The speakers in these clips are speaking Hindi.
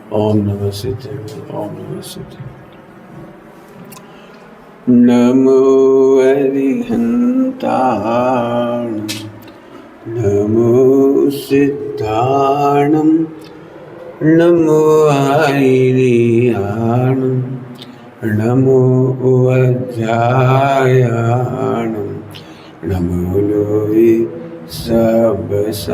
ओम नमः सिद्धाय। ओम नमः सिद्धाय। नमो अरिहन्ताण, नमो सिद्धाणं, नमो आयिर्याण, नमो वज्रायाण, नमो लोहि सबसापूर्ण।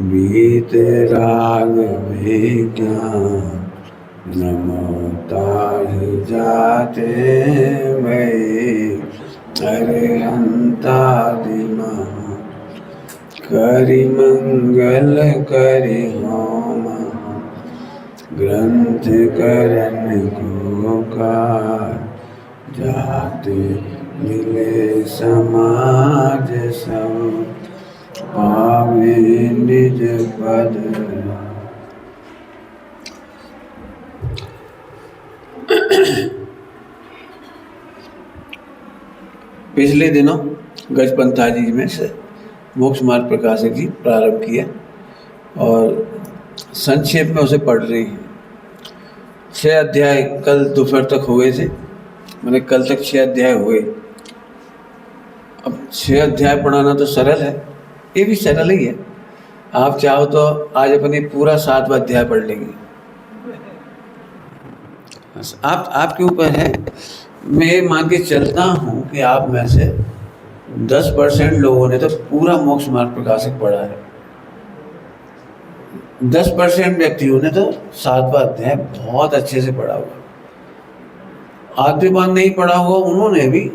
वीतराग विज्ञान, नमो ताहि जाते वै अरिहंतादिमा। करि मंगल करि होम, ग्रंथ करन को कार, जाते मिले समाज सब, पावे निज पद। पिछले दिनों गजपंथा जी में से मोक्ष मार्ग प्रकाशक जी प्रारंभ किया और संक्षेप में उसे पढ़ रही हैं। 6 अध्याय कल दोपहर तक हो गए थे, मैंने कल तक 6 अध्याय हुए। अब 6 अध्याय पढ़ाना तो सरल है, ये भी सरल ही है। आप चाहो तो आज अपनी पूरा 7वां अध्याय पढ़ लेंगे, आपके ऊपर है। मैं ये मान के चलता हूँ कि आप में से 10% लोगों ने तो पूरा मोक्ष मार्ग प्रकाशक पढ़ा है। 10% व्यक्तियों ने तो 7वां अध्याय बहुत अच्छे से पढ़ा हुआ। आद्यमान नहीं पढ़ा हुआ उन्होंने भी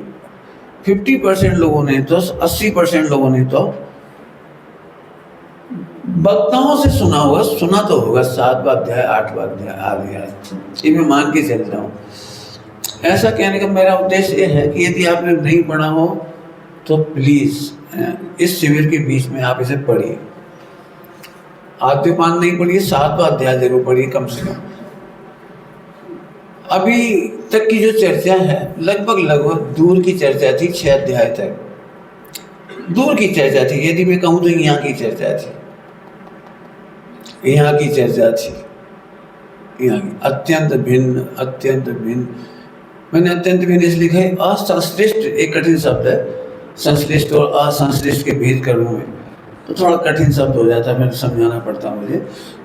50% लोगों ने तो 80% लोगों ने तो वक्ताओं से सुना तो होगा 7वां अध्याय 8वां अध्याय आदि। ये मैं मान के चलता हूँ। ऐसा कहने का मेरा उद्देश्य ये है कि यदि आपने नहीं पढ़ा हो तो प्लीज इस शिविर के बीच में आप इसे पढ़िए। आद्यपान नहीं पढ़िए, 7वां अध्याय जरूर पढ़िए कम से कम। अभी तक की जो चर्चा है लगभग दूर की चर्चा थी। 6 अध्याय तक दूर की चर्चा थी। यदि मैं कहूँ तो यहाँ की चर्चा थी, यहाँ की चर्चा थी, यहाँ की अत्यंत भिन्न। मैंने अत्यंत भिन्न इसलिए लिखा है। असंश्लिष्ट एक कठिन शब्द है, संश्लिष्ट और असंश्लिष्ट के भेद करूँ मैं तो थोड़ा कठिन शब्द हो जाता है, मैं समझाना पड़ता मुझे।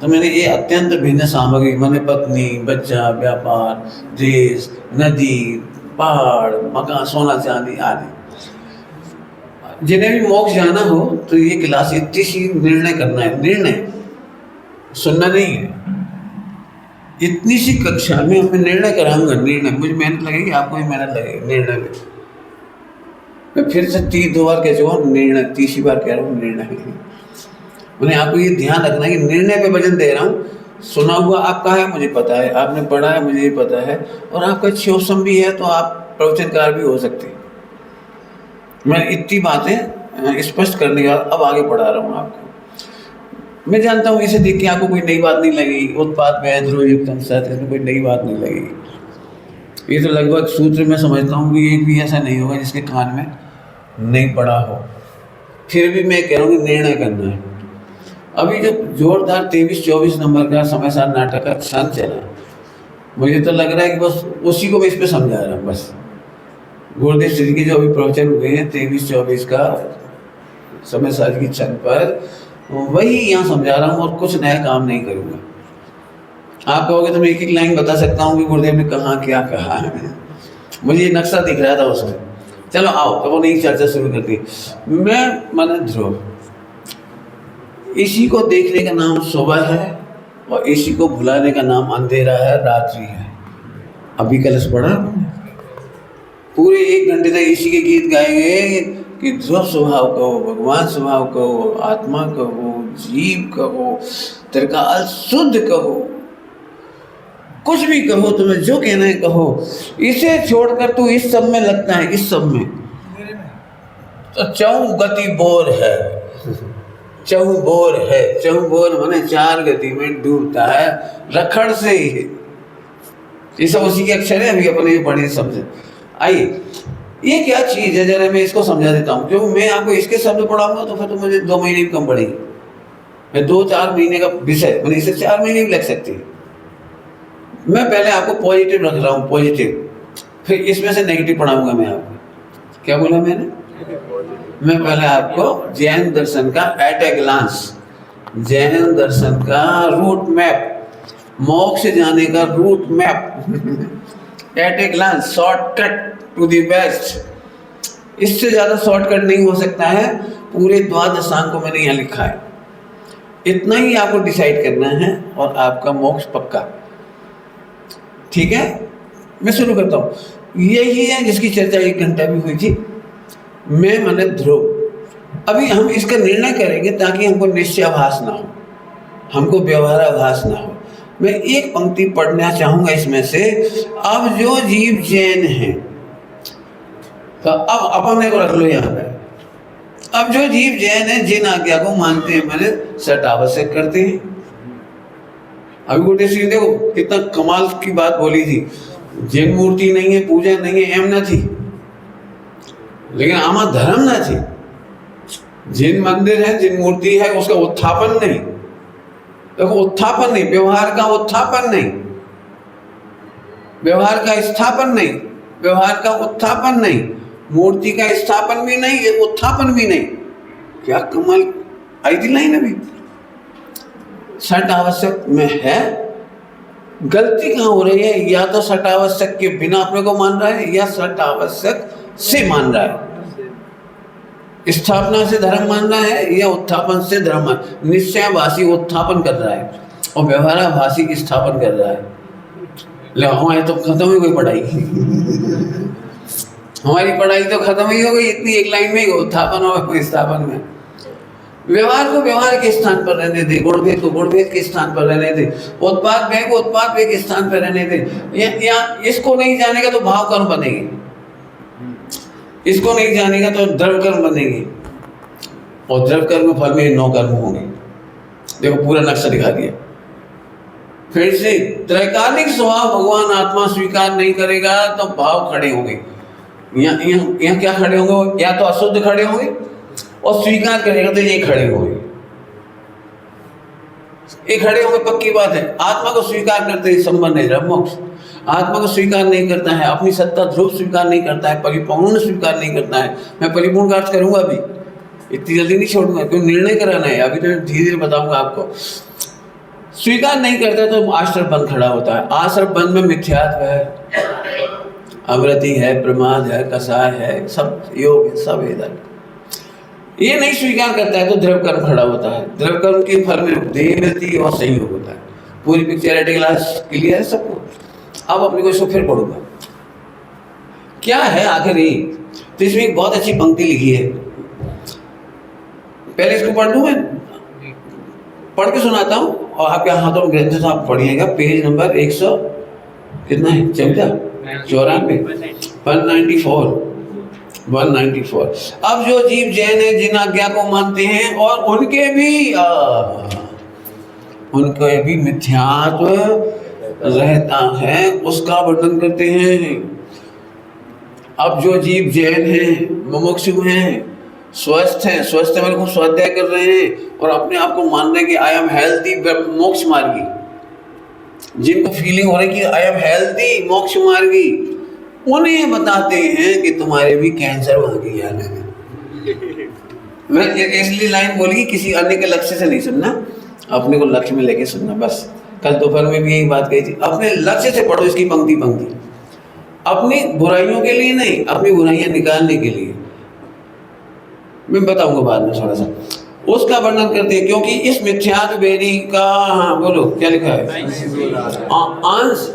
तो मैंने ये अत्यंत भिन्न सामग्री मैंने पत्नी, बच्चा, व्यापार, देश, नदी, पहाड़, मकान, सोना चांदी आदि, जिन्हें भी मोक्ष जाना हो तो ये क्लास इतनी सी निर्णय करना है। निर्णय सुनना नहीं है, इतनी सी कक्षा में मैं निर्णय कराऊंगा। निर्णय मुझे मेहनत लगेगी, आपको भी मेहनत लगेगी निर्णय में। मैं फिर से 2 बार कह चुका हूँ निर्णय, 3री बार कह रहा हूँ निर्णय। मैंने आपको ये ध्यान रखना है कि निर्णय पे वजन दे रहा हूँ। सुना हुआ आपका है, मुझे पता है, आपने पढ़ा है, मुझे भी पता है, और आपका क्षोभम भी है तो आप प्रवचनकार भी हो सकते हैं। मैं इतनी बातें स्पष्ट करने का अब आगे पढ़ा रहा हूँ आपको। मैं जानता हूँ इसे देख के आपको कोई नई बात नहीं लगेगी। उत्पाद में ध्रुवयुक्तम सत, इसमें कोई नई बात नहीं लगेगी। ये तो लगभग सूत्र में समझता हूँ कि एक भी ऐसा नहीं होगा जिसके कान में नहीं पड़ा हो। फिर भी मैं कह रहा हूँ कि निर्णय करना है। अभी जो जोरदार 23-24 नंबर का समय सार नाटक का क्षण चला, मुझे तो लग रहा है कि बस उसी को मैं इस पर समझा रहा हूँ। बस गुरुदेव श्री के जो अभी प्रवचन हुए हैं 23-24 का समय सार की क्षण पर, वही यहाँ समझा रहा हूँ और कुछ नया काम नहीं करूँगा। आप कहोगे तो मैं एक लाइन बता सकता हूँ कि गुरुदेव ने कहाँ क्या कहा है। मुझे नक्शा दिख रहा था उसमें। चलो आओ तो वो नई चर्चा शुरू कर दी। मैं माने ध्रुव, इसी को देखने का नाम सुबह है और इसी को भुलाने का नाम अंधेरा है, रात्रि है। अभी कलश पढ़ा आपने? पूरे 1 घंटे तक इसी के गीत गाएंगे कि ध्रुव स्वभाव कहो, भगवान स्वभाव कहो, आत्मा कहो, जीव कहो, त्रिकाल शुद्ध कहो, कुछ भी कहो, तुम्हें जो कहना है कहो। इसे छोड़कर तू इस सब में लगता है, इस सब में तो चहु गति बोर है। चहु बोर है, चहु बोर माने 4 गति में डूबता है, रखड़ से ही है। ये सब उसी के अक्षर है, अभी अपने पढ़े शब्द। आइए, ये क्या चीज़ है, जरा मैं इसको समझा देता हूँ, क्योंकि मैं आपको इसके शब्द पढ़ाऊंगा तो फिर तो मुझे 2 महीने भी कम पड़ेगी। मैं 2-4 महीने का विषय, मैंने इसे 4 महीने भी लग सकती है। मैं पहले आपको पॉजिटिव रख रहा हूँ, पॉजिटिव, फिर इसमें से नेगेटिव पढ़ाऊंगा मैं आपको। क्या बोला मैंने? मैं पहले आपको जैन दर्शन का एट ए ग्लांस, जैन दर्शन का रूट मैप, मोक्ष जाने का route map at a glance, shortcut to the best. इससे ज़्यादा शॉर्टकट नहीं हो सकता है। पूरे 12 अंग को मैंने यहाँ लिखा है, इतना ही आपको डिसाइड करना है और आपका मोक्ष पक्का। ठीक है, मैं शुरू करता हूँ। यही है जिसकी चर्चा 1 घंटा भी हुई थी। मैं माने ध्रुव। अभी हम इसका निर्णय करेंगे ताकि हमको निश्चयाभास ना हो, हमको व्यवहाराभास ना हो। मैं एक पंक्ति पढ़ना चाहूँगा इसमें से। अब जो जीव जैन हैं, तो अब अपने को रख लो यहाँ पे। अब जो जीव जैन है, जिन आज्ञा को मानते हैं, मैंने सट आवश्यक करते हैं। अभी गुटे सिंह देखो कितना कमाल की बात बोली थी। जैन मूर्ति नहीं है, पूजा नहीं है, एम ना थी, लेकिन आमा धर्म ना थी। जिन मंदिर है, जिन मूर्ति है, उसका उत्थापन नहीं। देखो, उत्थापन नहीं, व्यवहार का उत्थापन नहीं, व्यवहार का स्थापन नहीं, व्यवहार का उत्थापन नहीं, मूर्ति का स्थापन भी नहीं, उत्थापन भी नहीं। क्या कमाल आई थी लाइन अभी। सट आवश्यक में है। गलती कहाँ हो रही है? या तो सट आवश्यक के बिना अपने को मान रहा है, या सट आवश्यक से मान रहा है। स्थापना से धर्म मान रहा है, या उत्थापन से धर्म मान। निश्चयभाषी उत्थापन कर रहा है और व्यवहाराभाषी स्थापन कर रहा है। ले हमारी तो खत्म ही गई पढ़ाई। हमारी पढ़ाई तो खत्म ही हो गई इतनी एक लाइन में, उत्थापन और स्थापन में। व्यवहार को व्यवहार के स्थान पर रहने दे, गुणभेद को गुणभेद के स्थान पर रहने दे, उत्पाद व्यय को उत्पाद व्यय के स्थान पर रहने दे। या इसको नहीं जानेगा तो भाव कर्म बनेगी, इसको नहीं जानेगा तो द्रव्य कर्म बनेगी, और द्रव्य कर्म फल में 9 कर्म होंगे। देखो पूरा नक्शा दिखा दिया। फिर से त्रैकालिक स्वभाव भगवान आत्मा स्वीकार नहीं करेगा तो भाव खड़े होंगे। यहाँ क्या खड़े होंगे? या तो अशुद्ध खड़े होंगे, और स्वीकार करेगा तो ये खड़े होंगे। ये खड़े होंगे, पक्की बात है। आत्मा को स्वीकार करते ही संबंध है धर्म मोक्ष। आत्मा को स्वीकार नहीं करता है, अपनी सत्ता ध्रुव स्वीकार नहीं करता है, परिपूर्ण स्वीकार नहीं करता है। मैं परिपूर्ण का अर्थ करूंगा अभी, इतनी जल्दी नहीं छोड़ूंगा, क्योंकि निर्णय कराना है। अभी तो धीरे धीरे बताऊंगा आपको। स्वीकार नहीं करता तो आश्रम बंद खड़ा होता है। आश्रम बंद में मिथ्यात्व है, अवृत्ति है, प्रमाद है, कसाय है, सब योग है, सब इधर। ये नहीं स्वीकार करता है तो द्रव्य कर्म खड़ा होता है। द्रव्य कर्म के फल में देह मिलती और संयोग होता है। पूरी picture at a glance clear है सबको। अब अपने को इसको फिर पढ़ूंगा क्या है आखिर ये। तो इसमें एक बहुत अच्छी पंक्ति लिखी है, पहले इसको पढ़ लूँ मैं, पढ़ के सुनाता हूँ और आपके हाथों में ग्रंथ से आप पढ़िएगा। पेज नंबर 100 कितना है? 194। अब जो जीव जैन है, जिन आज्ञा को मानते हैं और उनके भी मिथ्यात्व रहता है, उसका वर्णन करते हैं। अब जो जीव जैन हैं, मुमुक्षु हैं, स्वस्थ हैं, स्वस्थ है खूब स्वाध्याय कर रहे हैं और अपने आप को मान रहे हैं कि आई एम हेल्दी, मोक्ष मार्गी, जिनको फीलिंग हो रही है कि आई एम हेल्दी, मोक्ष मार्गी, उन्हें बताते हैं कि तुम्हारे भी कैंसर वहां की याद है। मैं इसलिए लाइन बोली किसी अन्य के लक्ष्य से नहीं सुनना, अपने को लक्ष्य में लेके सुनना। बस कल दोपहर में भी यही बात कही थी, अपने लक्ष्य से पढ़ो इसकी पंक्ति पंक्ति, अपनी बुराइयों के लिए नहीं, अपनी बुराइयां निकालने के लिए। मैं बताऊंगा बाद में थोड़ा सा उसका वर्णन करते हैं, क्योंकि इस मिथ्यात्व बेरी का, हाँ बोलो क्या लिखा है, अंश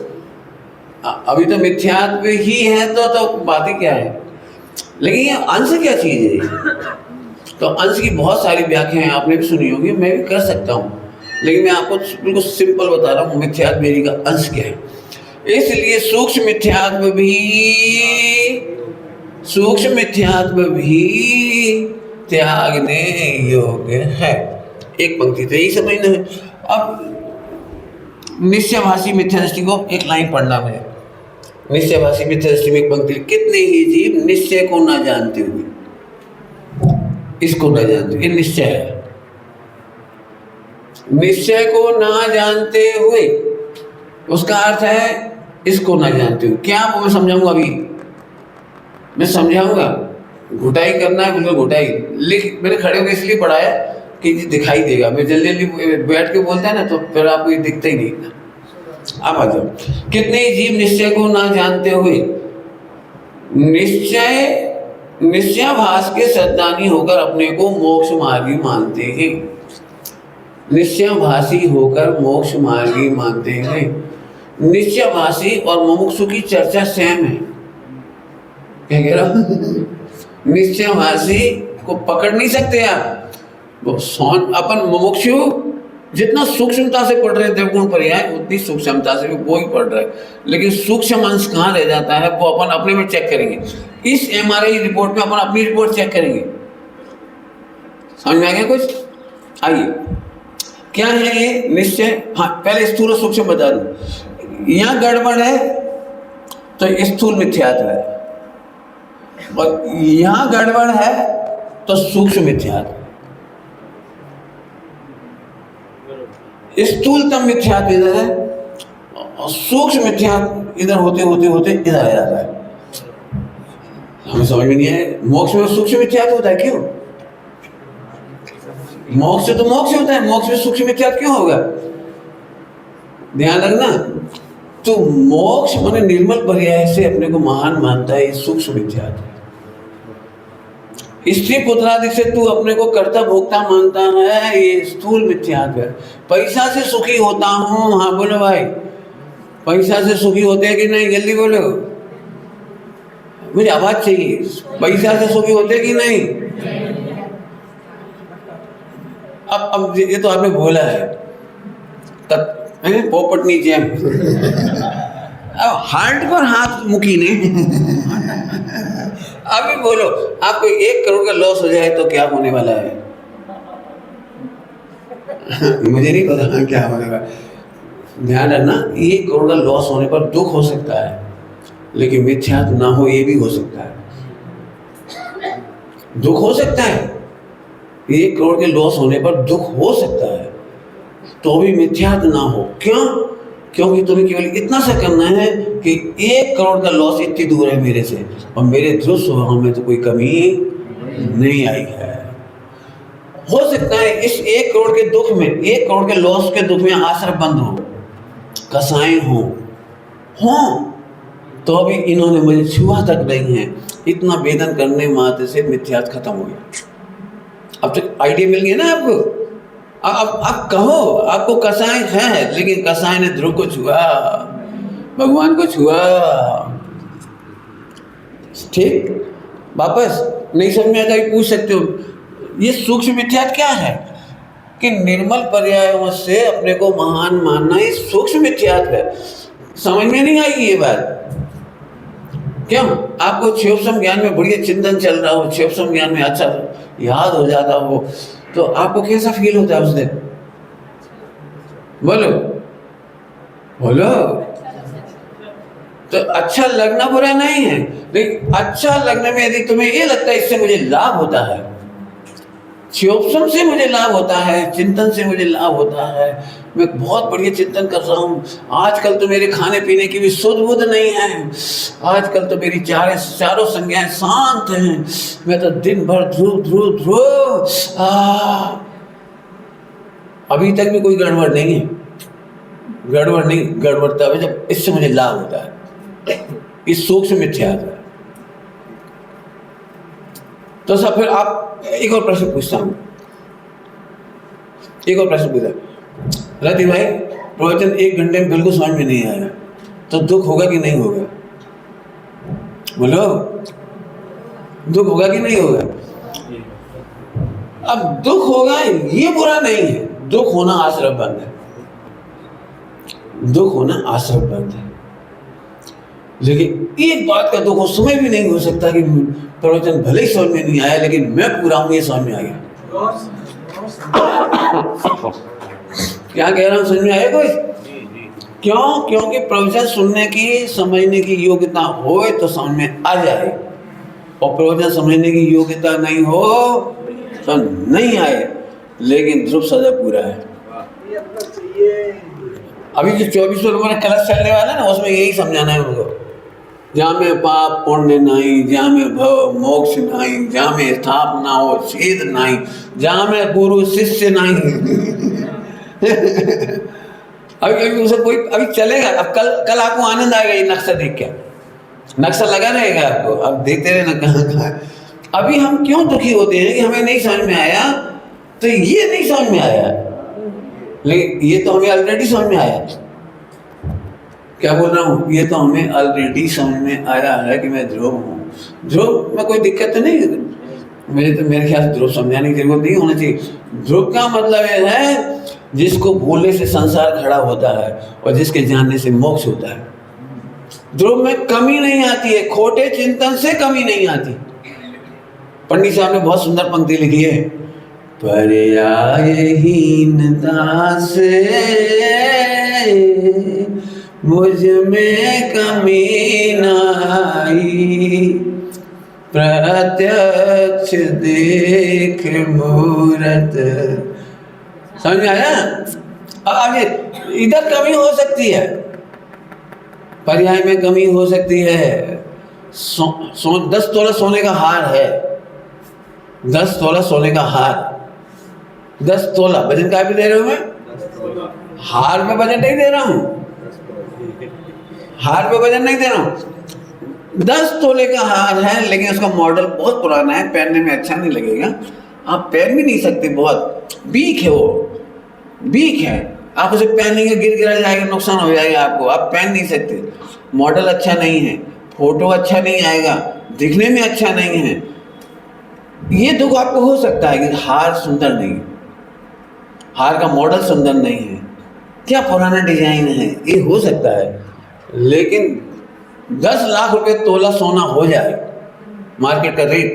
अभी तो मिथ्यात्व ही है तो बातें क्या है। लेकिन ये अंश क्या चीज है? तो अंश की बहुत सारी व्याख्याएं आपने भी सुनी होगी, मैं भी कर सकता हूँ, लेकिन मैं आपको बिल्कुल सिंपल बता रहा हूँ मिथ्यात्व मेरी का अंश क्या है। इसलिए सूक्ष्म मिथ्यात्व भी त्यागने योग्य है। एक पंक्ति तो यही समझना है। अब निश्चयभाषी मिथ्या दृष्टि को एक लाइन पढ़ना है। निश्चयभाषी मिथ्या दृष्टि में एक पंक्ति, कितने ही जीव निश्चय को ना जानते हुए, इसको ना जानते, ये निश्चय है। निश्चय को ना जानते हुए, उसका अर्थ है इसको ना जानते हुए। क्या आपको मैं समझाऊंगा? अभी मैं समझाऊंगा। घुटाई करना है, बिल्कुल घुटाई। लिख, मैंने खड़े होकर इसलिए पढ़ा है कि दिखाई देगा। मैं जल्दी जल्दी बैठ के बोलता है ना, तो फिर आपको ये दिखता ही नहीं। अब आ जाओ, कितने ही जीव निश्चय को ना जानते हुए निश्चयाभास के सद्दानी होकर अपने को मोक्ष मार्गी मानते हैं। निश्चयभाषी होकर मोक्ष मार्गी मानते हैं। निश्चयभाषी और मुमुक्षु की चर्चा सेम है। क्या कह रहा हूं? निश्चयभाषी को पकड़ नहीं सकते आप। वो अपन मुमुक्षु जितना सूक्ष्मता से पढ़ रहे देवगुण पर्याय, उतनी सूक्ष्मता से वो ही पढ़ रहे, लेकिन सूक्ष्म अंश कहाँ रह जाता है वो अपन अपने में चेक करेंगे। इस एमआरआई रिपोर्ट में अपन अपनी रिपोर्ट चेक करेंगे। समझ में आ गया कुछ? आइए, क्या है ये निश्चय? हाँ, पहले स्थूल और सूक्ष्म बता दूं। यहाँ गड़बड़ है तो स्थूल मिथ्यात्व है, और यहाँ गड़बड़ है तो सूक्ष्म मिथ्यात्व। स्थूलतम मिथ्यात्व इधर है और सूक्ष्म मिथ्यात्व इधर होते होते होते इधर आ जाता है। हमें समझ में नहीं है, मोक्ष में सूक्ष्म मिथ्यात्व होता है क्यों? मोक्ष तो मोक्ष होता है, मोक्ष में सूक्ष्म मिथ्यात्व क्यों होगा? ध्यान रखना। तो मोक्ष माने निर्मल पर्याय से अपने को महान मानता है, ये सूक्ष्म मिथ्यात्व। स्त्री पुत्रादि से तू अपने को कर्ता भोक्ता मानता है, ये स्थूल मिथ्यात्व है। पैसा से सुखी होता हूँ, हाँ बोलो भाई, पैसा से सुखी होते हैं कि नहीं? जल्दी बोलो, मुझे आवाज चाहिए। पैसा से सुखी होते कि नहीं? अब ये तो आपने बोला है पोपटनी जैम। अब हार्ट पर हाथ मुकी नहीं। अभी बोलो, आपको 1 करोड़ का लॉस हो जाए तो क्या होने वाला है? मुझे नहीं पता क्या होने वाला। ध्यान रखना, 1 करोड़ का लॉस होने पर दुख हो सकता है, लेकिन मिथ्यात्व ना हो ये भी हो सकता है। दुख हो सकता है, 1 करोड़ के लॉस होने पर दुख हो सकता है, तो भी मिथ्यात्व ना हो। क्यों? क्योंकि तुम्हें केवल इतना सा करना है कि 1 करोड़ का लॉस इतनी दूर है मेरे से, और मेरे ध्रुव स्वभाव में तो कोई कमी नहीं आई है। हो सकता है इस 1 करोड़ के दुख में, 1 करोड़ के लॉस के दुख में आश्रम बंद हो, कसाई हो, तो अभी इन्होंने मुझे छुआ तक नहीं है। इतना वेदन करने मात्र से मिथ्यात्व खत्म हो गया। अब तक आइडिया मिल गया ना आपको? अब आप कहो आपको कसाई है, लेकिन कसाई ने ध्रुव को छुआ, भगवान को छुआ। ठीक, वापस नहीं समझ में आता पूछ सकते हो। ये सूक्ष्म मिथ्यात्व क्या है? कि निर्मल पर्यायों से अपने को महान मानना, ये सूक्ष्म मिथ्यात्व है। समझ में नहीं आई ये बात? क्यों? आपको क्षेपसम ज्ञान में बढ़िया चिंतन चल रहा हो, क्षेपसम ज्ञान में अच्छा याद हो जाता हो, तो आपको कैसा फील होता है उस दिन? बोलो बोलो। तो अच्छा लगना बुरा नहीं है, लेकिन अच्छा लगने में यदि तुम्हें ये लगता है इससे मुझे लाभ होता है, क्षेपसम से मुझे लाभ होता है, चिंतन से मुझे लाभ होता है, मैं बहुत बढ़िया चिंतन कर रहा हूँ, आजकल तो मेरे खाने पीने की भी सुध बुध नहीं है, आजकल तो मेरी चारों संज्ञाएं शांत हैं, मैं तो दिन भर ध्रुव ध्रुव ध्रुव, अभी तक भी कोई गड़बड़ नहीं है। गड़बड़ नहीं, गड़बड़ तब है जब इससे मुझे लाभ होता है। इस सूक्ष्म मिथ्यात्व है। तो सब फिर आप एक और प्रश्न पूछता हूँ, एक और प्रश्न पूछा। रति भाई, प्रवचन 1 घंटे में बिल्कुल समझ में नहीं आया, तो दुख होगा कि नहीं होगा? बोलो, दुख होगा कि नहीं होगा? अब दुख होगा ये बुरा नहीं है, दुख होना आश्रमबद्ध है, दुख होना आश्रमबद्ध है। लेकिन एक बात का दुख उस समय भी नहीं हो सकता कि प्रवचन भले ही समझ में नहीं आया लेकिन मैं पूरा हूं ये समझ में आ गया। क्या कह रहा हूं, समझ में आया कोई? क्यों? क्योंकि प्रवचन सुनने की समझने की योग्यता हो तो समझ में आ जाए, और प्रवचन समझने की योग्यता नहीं हो तो नहीं आए। लेकिन ध्रुव सदा पूरा है। अभी जो 24 नंबर कलश चलने वाला है ना, उसमें यही समझाना है उनको, जहाँ में पाप पुण्य नहीं, जहाँ में भव मोक्ष नहीं, जहाँ में स्थाप ना हो छेद नहीं, जहाँ में गुरु शिष्य नहीं। अभी उसे कोई अभी चलेगा। अब कल आपको आनंद आएगा ये नक्शा देख के, नक्शा लगा रहेगा आपको, अब देखते रहे ना कहाँ कहाँ। अभी हम क्यों दुखी होते हैं कि हमें नहीं समझ में आया, तो ये नहीं समझ में आया, लेकिन ये तो हमें ऑलरेडी समझ में आया। क्या बोल रहा हूँ, ये तो हमें ऑलरेडी समझ में आया है कि मैं ध्रुव हूँ। ध्रुव में कोई दिक्कत तो नहीं है, मेरे ख्याल से ध्रुव समझाने की जरूरत नहीं होना चाहिए। ध्रुव का मतलब ये है जिसको भूलने से संसार खड़ा होता है और जिसके जानने से मोक्ष होता है। ध्रुव में कमी नहीं आती है, खोटे चिंतन से कमी नहीं आती। पंडित साहब ने बहुत सुंदर पंक्ति लिखी है, पर्यायहीनता से मुझ में कमी न आई, प्रत्यक्ष देख मूरत। समझ में आया? अब इधर कमी हो सकती है, पर्याय में कमी हो सकती है। 10 तोला सोने का हार है, 10 तोला सोने का हार, 10 तोला वजन का भी दे रहा हूं मैं, हार में वजन नहीं दे रहा हूं, हार में वजन नहीं दे रहा हूं। 10 तोले का हार है, लेकिन उसका मॉडल बहुत पुराना है, पहनने में अच्छा नहीं लगेगा, आप पहन भी नहीं सकते, बहुत वीक है, वो वीक है, आप उसे पहनेंगे गिर गिरा जाएगा, नुकसान हो जाएगा आपको, आप पहन नहीं सकते। मॉडल अच्छा नहीं है, फोटो अच्छा नहीं आएगा, दिखने में अच्छा नहीं है। ये दुख आपको हो सकता है कि हार सुंदर नहीं, हार का मॉडल सुंदर नहीं है, क्या पुराना डिजाइन है, ये हो सकता है। लेकिन 10 लाख रुपए तोला सोना हो जाए मार्केट का रेट,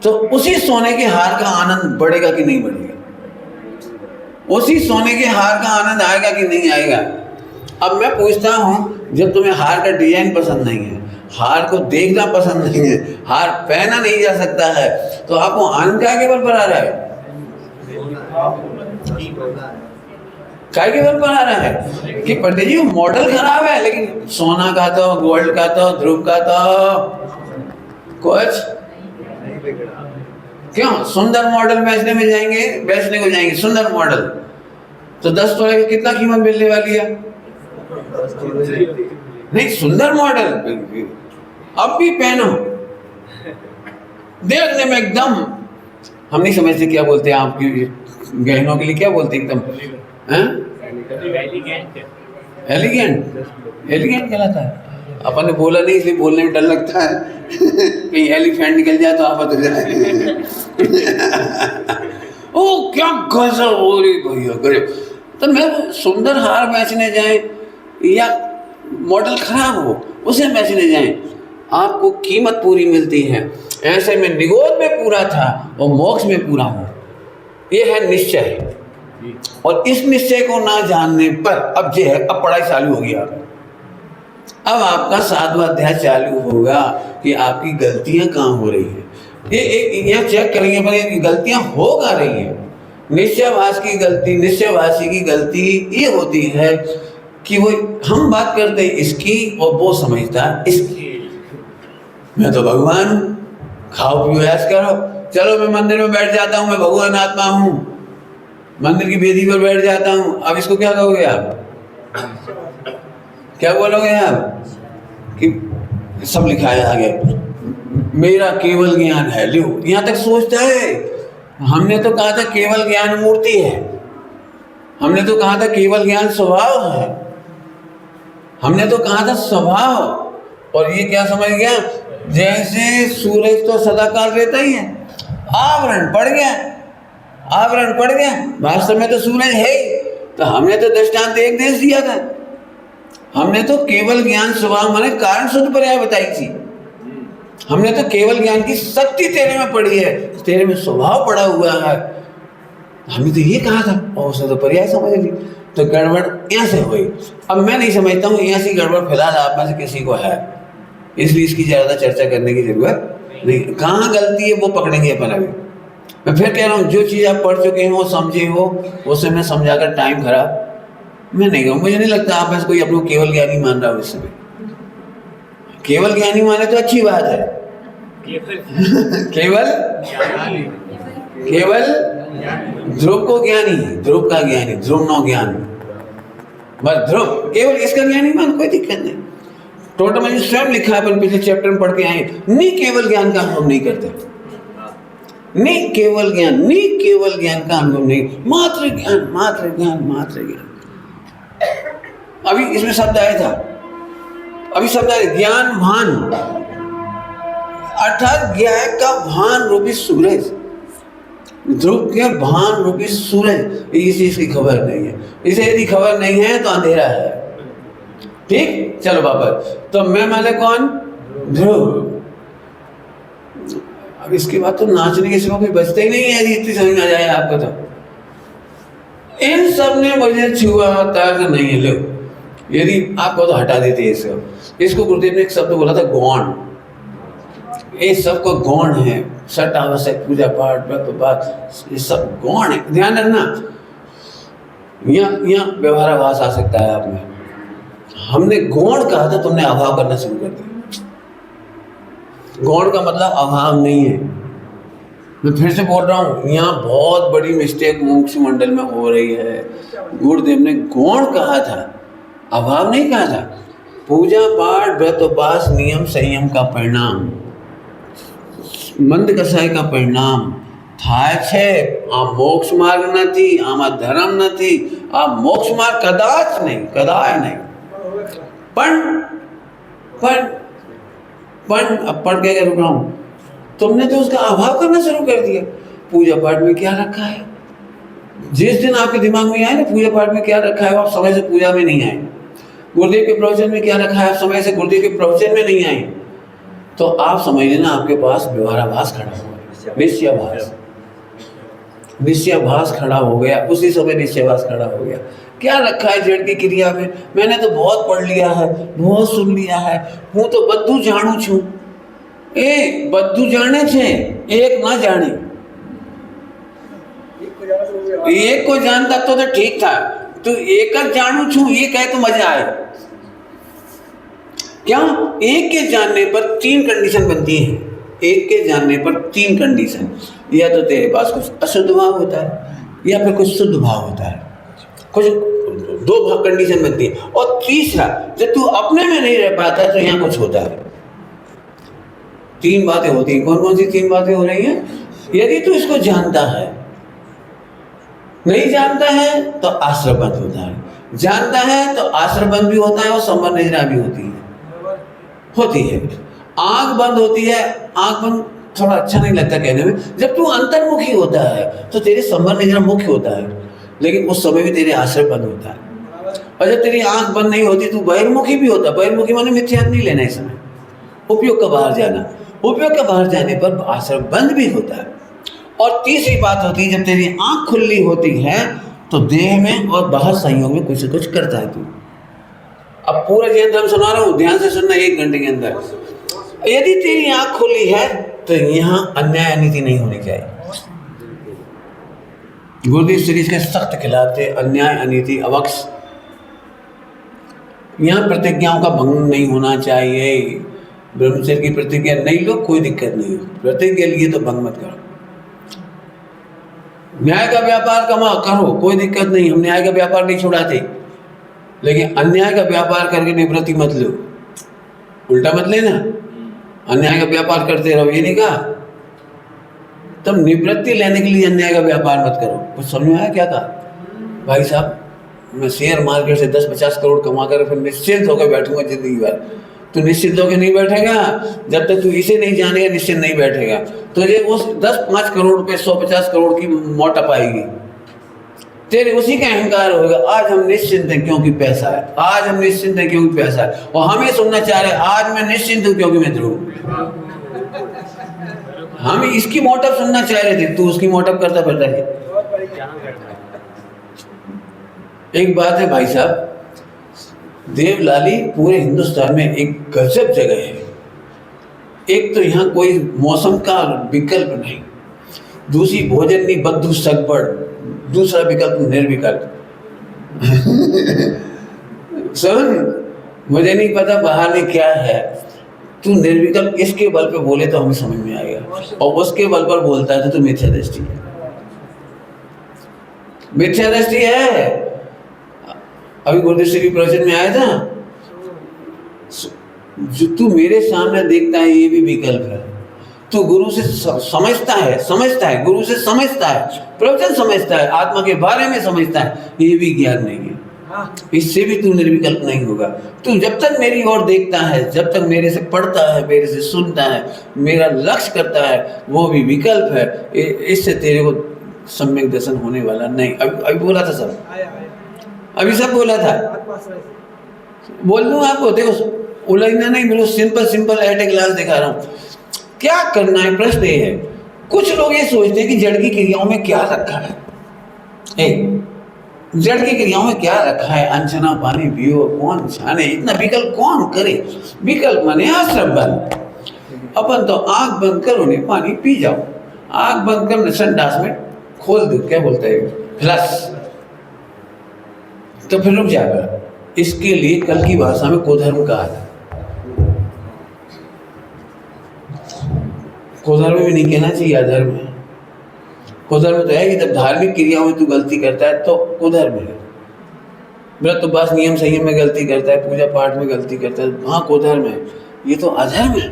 तो उसी सोने के हार का आनंद बढ़ेगा कि नहीं बढ़ेगा? उसी सोने के हार का आनंद आएगा कि नहीं आएगा? अब मैं पूछता हूं, जब तुम्हें हार का डिजाइन पसंद नहीं है, हार को देखना पसंद नहीं है, हार पहना नहीं जा सकता है, तो आपको आनंद क्या के बल पर आ रहा है? काय के बल पर आ रहा है कि पंडित जी मॉडल खराब है, लेकिन सोना का तो, गोल्ड का तो, ध्रुव का तो कुछ क्यों? सुंदर मॉडल बेचने को जाएंगे सुंदर मॉडल, तो 10 तोले का कितना कीमत मिलने वाली है? नहीं, सुंदर मॉडल अब भी पहनो, देखने में एकदम, हम नहीं समझते क्या बोलते हैं आपकी गहनों के लिए, क्या बोलते हैं एकदम, एलिगेंट कहलाता है। अपन ने बोला नहीं इसलिए बोलने में डर लगता है कहीं एलिफेंट निकल जाए तो आफत हो जाए। ओ क्या गजब हो रही भैया, गजब। तो मैं सुंदर हार बेचने जाए या मॉडल खराब हो उसे बेचने जाए, आपको कीमत पूरी मिलती है। ऐसे में निगोद में पूरा था और मोक्ष में पूरा हो, ये है निश्चय। और इस निश्चय को ना जानने पर अब ये है, अब पढ़ाई चालू होगी। अब आपका 7वां अध्याय चालू होगा कि आपकी गलतियां कहाँ हो रही है। ये चेक करेंगे पर ये गलतियां हो कहाँ रही है। निश्चयवासी की गलती ये होती है कि वो, हम बात करते हैं इसकी और वो समझता है इसकी। मैं तो भगवान हूँ, खाओ पियो ऐश करो, चलो मैं मंदिर में बैठ जाता हूँ, मैं भगवान आत्मा हूँ, मंदिर की वेदी पर बैठ जाता हूँ। अब इसको क्या कहोगे आप? क्या बोलोगे आप कि सब लिखा है आगे, मेरा केवल ज्ञान है, लो यहाँ तक सोचता है। हमने तो कहा था केवल ज्ञान मूर्ति है, हमने तो कहा था केवल ज्ञान स्वभाव है। हमने तो कहा था स्वभाव, और ये क्या समझ गया, जैसे सूरज तो सदाकाल रहता ही है, आवरण पड़ गया, आवरण पड़ गया, वास्तव में तो सूरज है ही। तो हमने तो दृष्टांत एक देश दिया था, हमने तो केवल ज्ञान स्वभाव माने कारण शुद्ध पर्याय बताई थी। हमने तो केवल ज्ञान की शक्ति तेरे में पड़ी है, तेरे में स्वभाव पड़ा हुआ है, हमने तो ये कहा था, और उसने तो पर्याय समझ ली। तो गड़बड़ यहाँ से हुई। अब मैं नहीं समझता हूँ ऐसी गड़बड़ फिलहाल आप में से किसी को है, इसलिए इसकी ज़्यादा चर्चा करने की जरूरत नहीं। कहाँ गलती है वो पकड़ेंगे अपन अभी। मैं फिर कह रहा हूँ, जो चीज़ आप पढ़ चुके हो, समझे हो, उसे मैं समझाकर टाइम खराब मैं नहीं कहूँ। मुझे नहीं लगता आप में से कोई अपने को केवल ज्ञानी मान रहा हो इस समय। केवल ज्ञानी माने तो अच्छी बात है, केवल केवल ध्रुव को ज्ञानी, ध्रुव का ज्ञानी, ध्रुव नो ज्ञान, बस ध्रुव केवल इसका ज्ञानी मान, कोई दिक्कत नहीं। टोटल में स्वयं लिखा है, अपन पिछले चैप्टर में पढ़ के आए, नहीं केवल ज्ञान का अनुभव नहीं करते, नहीं केवल ज्ञान, नहीं केवल ज्ञान का अनुभव नहीं, मात्र ज्ञान, मात्र ज्ञान, मात्र ज्ञान। अभी इसमें शब्द आया था, अभी शब्द आया ज्ञान भान, अर्थात ज्ञान का भान रूपी सूरज, ध्रुव के भान रूपी सूरज, इस चीज की खबर नहीं है। इसे यदि खबर नहीं है तो अंधेरा है। ठीक, चलो वापस। तो मैं माने कौन, ध्रुव। अब इसके बाद तो नाचने के सिवा कोई बचते ही नहीं है, यदि इतनी समझ में आ जाए आपको तो। इन सब ने मुझे छुआ तक नहीं, लो यदि आपको तो हटा देते इसको गुरुदेव ने एक शब्द बोला था, गौण। ये सबको गौण है, सट आवश्यक, पूजा पाठ, व्रत उपास, ये सब गौण है। ध्यान रखना, यहाँ व्यवहाराभास आ सकता है आप में। हमने गौण कहा था, तुमने अभाव करना शुरू कर दिया। गौण का मतलब अभाव नहीं है। मैं फिर से बोल रहा हूँ, यहाँ बहुत बड़ी मिस्टेक मोक्ष मंडल में हो रही है। गुरुदेव ने गौण कहा था, अभाव नहीं कहा था। पूजा पाठ, व्रत उपास, नियम संयम का परिणाम, મંદ કસાય का परिणाम થાય છે। આ મોક્ષ માર્ગ નથી, આમાં ધર્મ નથી, આ મોક્ષ માર્ગ કદાચ નહીં, કદાય નહીં। પણ अब पढ़ के रुक रहा हूँ, तुमने तो उसका अभाव करना शुरू कर दिया। पूजा पाठ में क्या रखा है, जिस दिन आपके दिमाग में आए ना पूजा पाठ में क्या रखा है, आप समय से पूजा में नहीं आए। गुरुदेव के प्रवचन में क्या रखा है, आप समय से गुरुदेव के प्रवचन में नहीं आए, तो आप समझ लेना आपके पास व्यवहाराभास खड़ा हो गया, निश्चयाभास, निश्चयाभास खड़ा हो गया। उसी समय निश्चयाभास खड़ा हो गया। क्या रखा है जड़ की क्रिया में, मैंने तो बहुत पढ़ लिया है, बहुत सुन लिया है, हूँ तो बद्धू जाणू छू। ए बद्धू जाने छे, एक ना जाने। एक को जानता तो ठीक था, तू एक जाणू छू ये कहे तो मजा आए। क्या, एक के जानने पर 3 कंडीशन बनती है। एक के जानने पर 3 कंडीशन, या तो तेरे पास कुछ अशुद्ध भाव होता है, या फिर कुछ शुद्ध भाव होता है, कुछ 2 कंडीशन बनती है। और तीसरा, जब तू अपने में नहीं रह पाता तो यहाँ कुछ होता है। 3 बातें होती हैं। कौन कौन सी 3 बातें हो रही हैं? यदि तू इसको जानता है, नहीं जानता है तो आश्रय बंद होता है, जानता है तो आश्रय बंद भी होता है और संबंध निद्रा भी होती है। आंख बंद होती है, आंख बंद थोड़ा अच्छा नहीं लगता कहने में। जब तू अंतर्मुखी होता है तो तेरे संबंध निद्रा मुख्य होता है, लेकिन उस समय भी तेरे आश्रय बंद होता है। और जब तेरी आंख बंद नहीं होती तू बहिर्मुखी भी होता है। बहिर्मुखी माने मिथ्यात्व नहीं लेना इस समय, उपयोग का बाहर जाना। उपयोग का बाहर जाने पर आश्रय बंद भी होता है। और तीसरी बात होती है, जब तेरी आंख खुली होती है तो देह में और बाहर संयोग में कुछ कुछ करता है तू। अब पूरा जैन धर्म सुना रहा हूँ, ध्यान से सुनना 1 घंटे के अंदर। यदि तेरी आंख खुली है तो यहाँ अन्याय अनीति नहीं होनी चाहिए। गुरुदेव सीरीज के सख्त खिलाफ थे, अन्याय अनीति अवक्ष। यहाँ प्रतिज्ञाओं का भंग नहीं होना चाहिए। ब्रह्मचर्य की प्रतिज्ञा नहीं लो, कोई दिक्कत नहीं, प्रतिज्ञा लिए तो भंग मत करो। न्याय का व्यापार करो, कोई दिक्कत नहीं, हम न्याय का व्यापार नहीं छुड़ाते, लेकिन अन्याय का व्यापार करके निवृत्ति मत लो, उल्टा मत लेना। अन्याय का व्यापार करते रहो ये नहीं कहा, तब निवृत्ति लेने के लिए अन्याय का व्यापार मत करो। कुछ समझ में आया क्या कहा भाई साहब? मैं शेयर मार्केट से 10-50 करोड़ कमा कर फिर निश्चिंत होकर बैठूंगा जिंदगी भर। तू निश्चिंत होकर नहीं बैठेगा जब तक तू इसे नहीं जानेगा, निश्चिंत नहीं बैठेगा। तुझे उस 10-5 करोड़ रुपए 150 करोड़ की मोटप आएगी, तेरे उसी का अहंकार होगा। आज हम निश्चिंत हैं क्योंकि पैसा है, आज हम निश्चिंत हैं क्योंकि पैसा है, और हमें सुनना चाह रहे आज मैं निश्चिंत हूं क्योंकि मैं ध्रुव। हम इसकी मोटप सुनना चाह रहे थे, तू उसकी मोटप करता फिरता है। एक बात है भाई साहब, देवलाली पूरे हिंदुस्तान में एक गजब जगह है। एक तो यहाँ कोई मौसम का विकल्प नहीं, दूसरी भोजन नहीं बद्धू सगबड़, दूसरा विकल्प निर्विकल्प। सुन, मुझे नहीं पता बाहर में क्या है, तू निर्विकल्प इसके बल पे बोले तो हमें समझ में आएगा, और उसके बल पर बोलता है तो मिथ्या दृष्टि है, मिथ्या दृष्टि है। अभी गुरुदेव श्री प्रवचन में आया था, जो तू मेरे सामने देखता है ये भी विकल्प है। तू गुरु से समझता है, गुरु से समझता है, प्रवचन समझता है, आत्मा के बारे में समझता है, ये भी ज्ञान नहीं है। इससे भी तू निर्विकल्प नहीं होगा। तू जब तक मेरी ओर देखता है, जब तक मेरे से पढ़ता है, मेरे से सुनता है, मेरा लक्ष्य करता है, वो भी विकल्प है। इससे तेरे को सम्यक दर्शन होने वाला नहीं। अभी बोला था सब, अभी सब बोला था, बोल दूं आपको, देखो उलझना नहीं, बिल्कुल सिंपल एट ए ग्लास दिखा रहा हूँ। क्या करना है, प्रश्न ये है। कुछ लोग ये सोचते हैं कि जड़ की क्रियाओं में क्या रखा है, जड़ की क्रियाओं में क्या रखा है, अनछना पानी पियो कौन छाने, इतना विकल्प कौन करे। विकल्प माने आश्रम बंद। अपन तो आंख बंद करो ने पानी पी जाओ, आंख बंद कर संडास में खोल दो, क्या बोलते हैं फ्लश, तो फिर रुक जाएगा। इसके लिए कल की भाषा में कुधर्म कहा था। कुधर्म भी नहीं कहना चाहिए, अधर्म है। कुधर्म तो है कि जब धार्मिक क्रियाओं में तू गलती करता है तो कुधर्म है। व्रत उपवास नियम संयम में गलती करता है, पूजा पाठ में गलती करता है, हाँ कुधर्म है। ये तो अधर्म है,